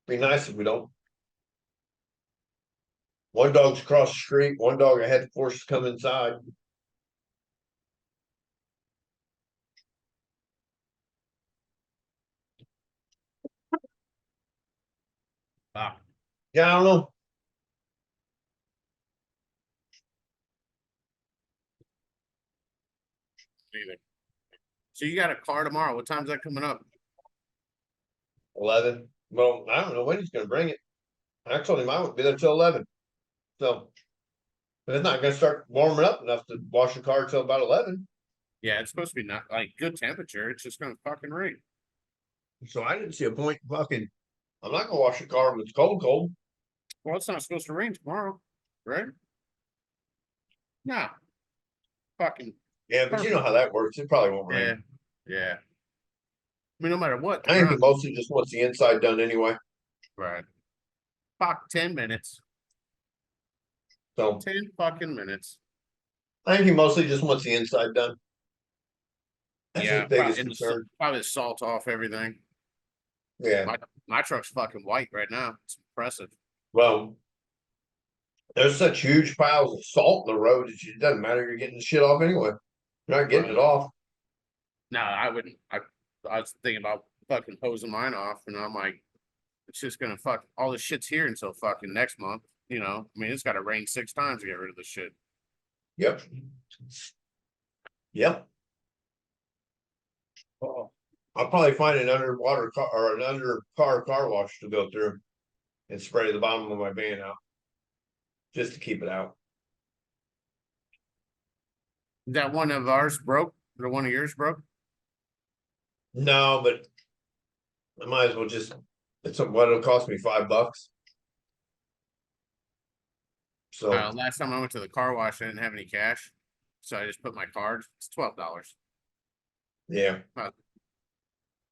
Be nice if we don't. One dog's across the street. One dog I had to force to come inside. Ah, Yeah, I don't know. either. So you got a car tomorrow. What time's that coming up? 11. Well, I don't know when he's going to bring it. I told him I won't be there till 11. So, but it's not going to start warming up enough to wash the car till about 11. Yeah, it's supposed to be not like good temperature. It's just gonna fucking rain. So I didn't see a point fucking. I'm not going to wash the car when it's cold. Well, it's not supposed to rain tomorrow, right? Nah, fucking Yeah, but you know how that works. It probably won't yeah, rain. yeah. I mean, no matter what, the I think he ground, mostly just wants the inside done anyway. right? Fuck 10 minutes. So 10 fucking minutes. I think he mostly just wants the inside done. That's his Yeah, biggest and concern. probably the salt off everything. Yeah. My truck's fucking white right now. It's impressive. Well, there's such huge piles of salt in the road that it doesn't matter. You're getting the shit off anyway. You're not getting it off. No, I wouldn't. I was thinking about fucking hosing mine off, and I'm like, it's just gonna fuck all this shit's here until fucking next month. I mean, it's got to rain 6 times to get rid of this shit. Yep. Yep. Oh, I'll probably find an underwater car or an under car wash to go through and spray the bottom of my van out just to keep it out. That one of ours broke, or one of yours broke. No, but I might as well just. It's what it'll cost me $5. So Last time I went to the car wash, I didn't have any cash, so I just put my card. It's $12. yeah. Huh.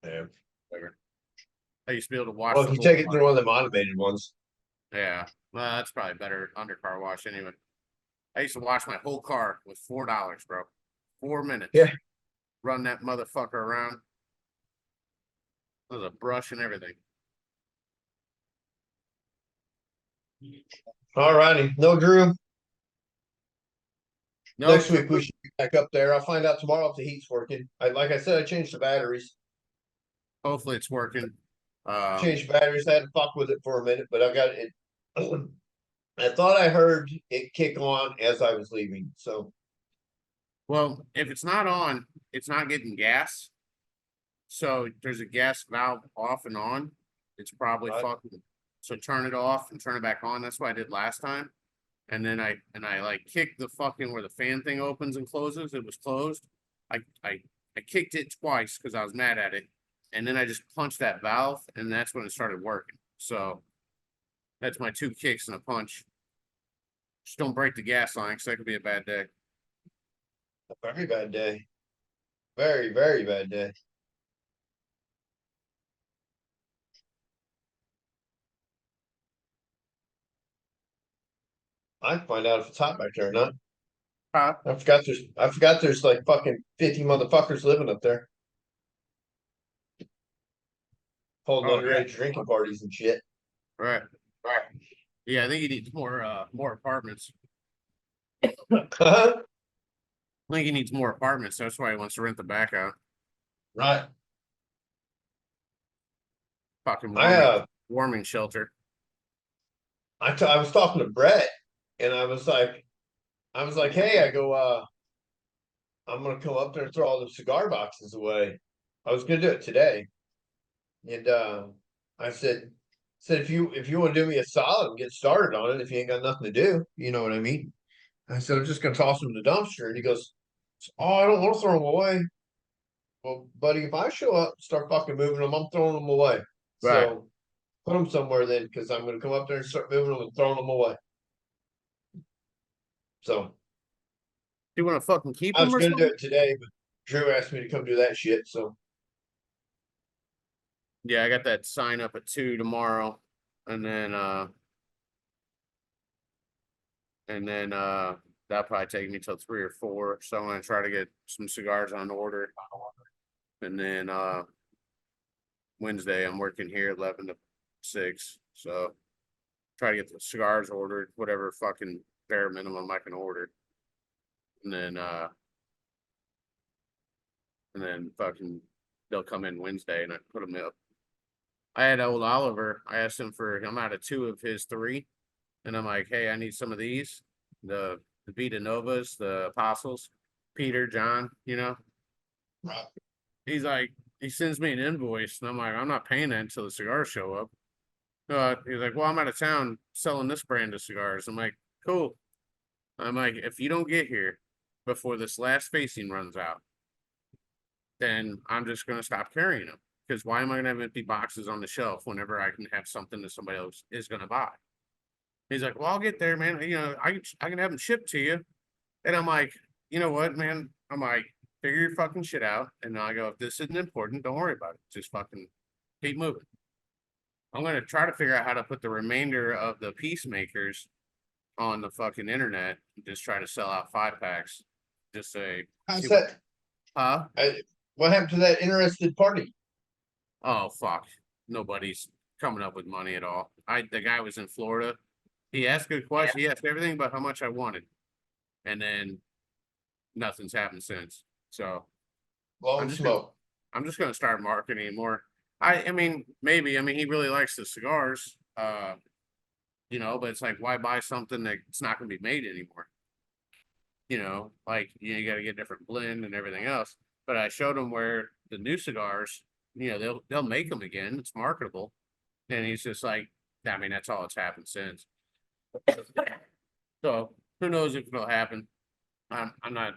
Yeah. Whatever. I used to be able to wash. Well, if the you whole take it car. through one of the automated ones. Yeah, well, that's probably better under car wash anyway. I used to wash my whole car with $4, bro. 4 minutes. Yeah. Run that motherfucker around. With a brush and everything. All righty. No, Drew. No, Next week we should be back up there. I'll find out tomorrow if the heat's working. Like I said, I changed the batteries. hopefully it's working. Changed batteries. I had to fuck with it for a minute, but I got it. I thought I heard it kick on as I was leaving. So Well, if it's not on, it's not getting gas. So there's a gas valve off and on. It's probably Right. fucking. So turn it off and turn it back on. That's what I did last time. And then I like kicked the fucking where the fan thing opens and closes. It was closed. I kicked it twice because I was mad at it. and then I just punched that valve, and that's when it started working. So that's my 2 kicks and a punch. Just don't break the gas line, because that could be a bad day. A very bad day. Very, very bad day. I can find out if it's hot back there or not. Huh? I forgot there's like fucking 50 motherfuckers living up there. Holding Oh yeah, underage drinking parties and shit. right. Right. Yeah, I think he needs more apartments. Right. I think he needs more apartments. That's why he wants to rent the back out. Fucking I warming shelter. I was talking to Brett and I was like, hey, I go, I'm gonna come up there and throw all the cigar boxes away. I was gonna do it today. And I said if you want to do me a solid and get started on it, if you ain't got nothing to do, you know what I mean? I said, I'm just gonna toss them in the dumpster. And he goes, oh, I don't want to throw them away. Well, buddy, if I show up, start fucking moving them, I'm throwing them away. Right. So put them somewhere then, because I'm gonna come up there and start moving them and throwing them away. So You want to fucking keep I was them or gonna do something? it today, but Drew asked me to come do that shit. So Yeah, I got that sign up at 2 tomorrow. And then that'll probably take me till 3 or 4. So I'm gonna try to get some cigars on order. And then Wednesday I'm working here 11 to 6. So try to get the cigars ordered, whatever fucking bare minimum I can order. And then fucking they'll come in Wednesday and I put them up. I had old Oliver. I asked him for, I'm out of 2 of his 3, and I'm like, hey, I need some of these, the Vita Novas, the Apostles, Peter, John. right. He's like, he sends me an invoice, and I'm like, I'm not paying that until the cigars show up. He's like, well, I'm out of town selling this brand of cigars. I'm like, cool. I'm like, if you don't get here before this last facing runs out, then I'm just gonna stop carrying them. Because why am I gonna have empty boxes on the shelf whenever I can have something that somebody else is gonna buy? He's like, well, I'll get there, man. I can have them shipped to you. And I'm like, you know what, man? I'm like, figure your fucking shit out. And I go, if this isn't important, don't worry about it. Just fucking keep moving. I'm gonna try to figure out how to put the remainder of the peacemakers on the fucking internet and just try to sell out 5 packs. Just say, How's see what, that? huh? What happened to that interested party? Oh fuck. Nobody's coming up with money at all. The guy was in Florida. He asked good questions. He asked everything but how much I wanted. And then nothing's happened since. So I'm Blowing just gonna smoke. I'm just gonna start marketing more. I mean, maybe. I mean, he really likes the cigars. But it's like, why buy something that's not gonna be made anymore? Like you gotta get a different blend and everything else. But I showed him where the new cigars, they'll make them again. It's marketable. And he's just like, I mean, that's all that's happened since. So who knows if it'll happen? I'm not.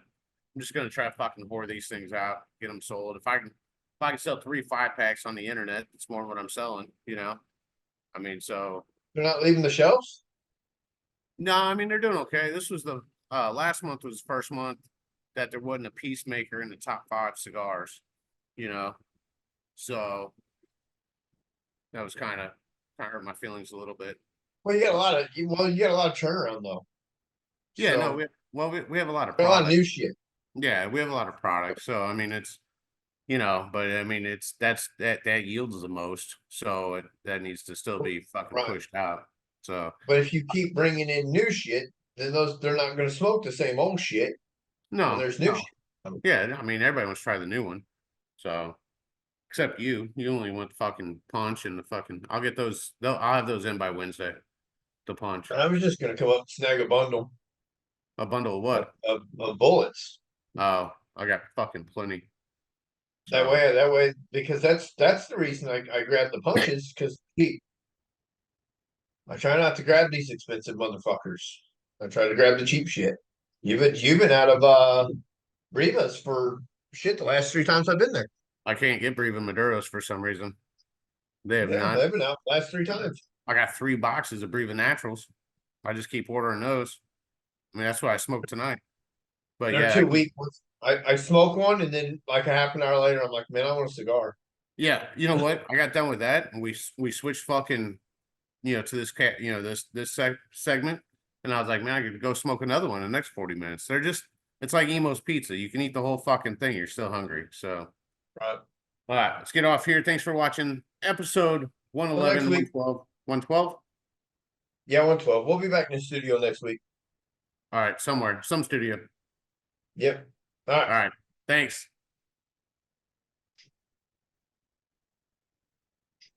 I'm just gonna try to fucking whore these things out, get them sold. If I can sell 3 5 packs on the internet, it's more than what I'm selling. I mean, so They're not leaving the shelves. no, I mean they're doing okay. This was the last month was the first month that there wasn't a peacemaker in the top 5 cigars. You know, so that was kind of hurt my feelings a little bit. Well, you got a lot of turnaround though. Yeah, no, So we have a lot of a lot of product. new shit. Yeah, we have a lot of product. So I mean, but I mean, that yields the most. So that needs to still be fucking Right. pushed out. So But if you keep bringing in new shit, then they're not going to smoke the same old shit when no, there's new no, shit coming. yeah, I mean, everybody wants to try the new one. So except you only want the fucking punch and the fucking. I'll get those. I'll have those in by Wednesday. The punch, I was just going to come up and snag a bundle a bundle of of, what? of bullets. Oh, I got fucking plenty. That So way, that way, because that's the reason I grabbed the punches because I try not to grab these expensive motherfuckers. I try to grab the cheap shit. You've been out of Rivas for shit the last 3 times I've been there. I can't get Breva Maduros for some reason. They have Yeah, not. they've been out last 3 times. I got 3 boxes of Breva Naturals. I just keep ordering those. I mean, that's what I smoked tonight. But They're yeah, too weak. I smoke one, and then like a half an hour later, I'm like, man, I want a cigar. yeah. You know what? I got done with that, and we switched fucking, to this segment, and I was like, man, I could go smoke another one in the next 40 minutes. They're just, it's like Emo's Pizza. You can eat the whole fucking thing. You're still hungry. So, Right. all right, let's get off here. Thanks for watching episode Well, next 111, week. 112, 112. Yeah, 112. We'll be back in the studio next week. All right, somewhere, some studio. Yep. All All right. right, thanks.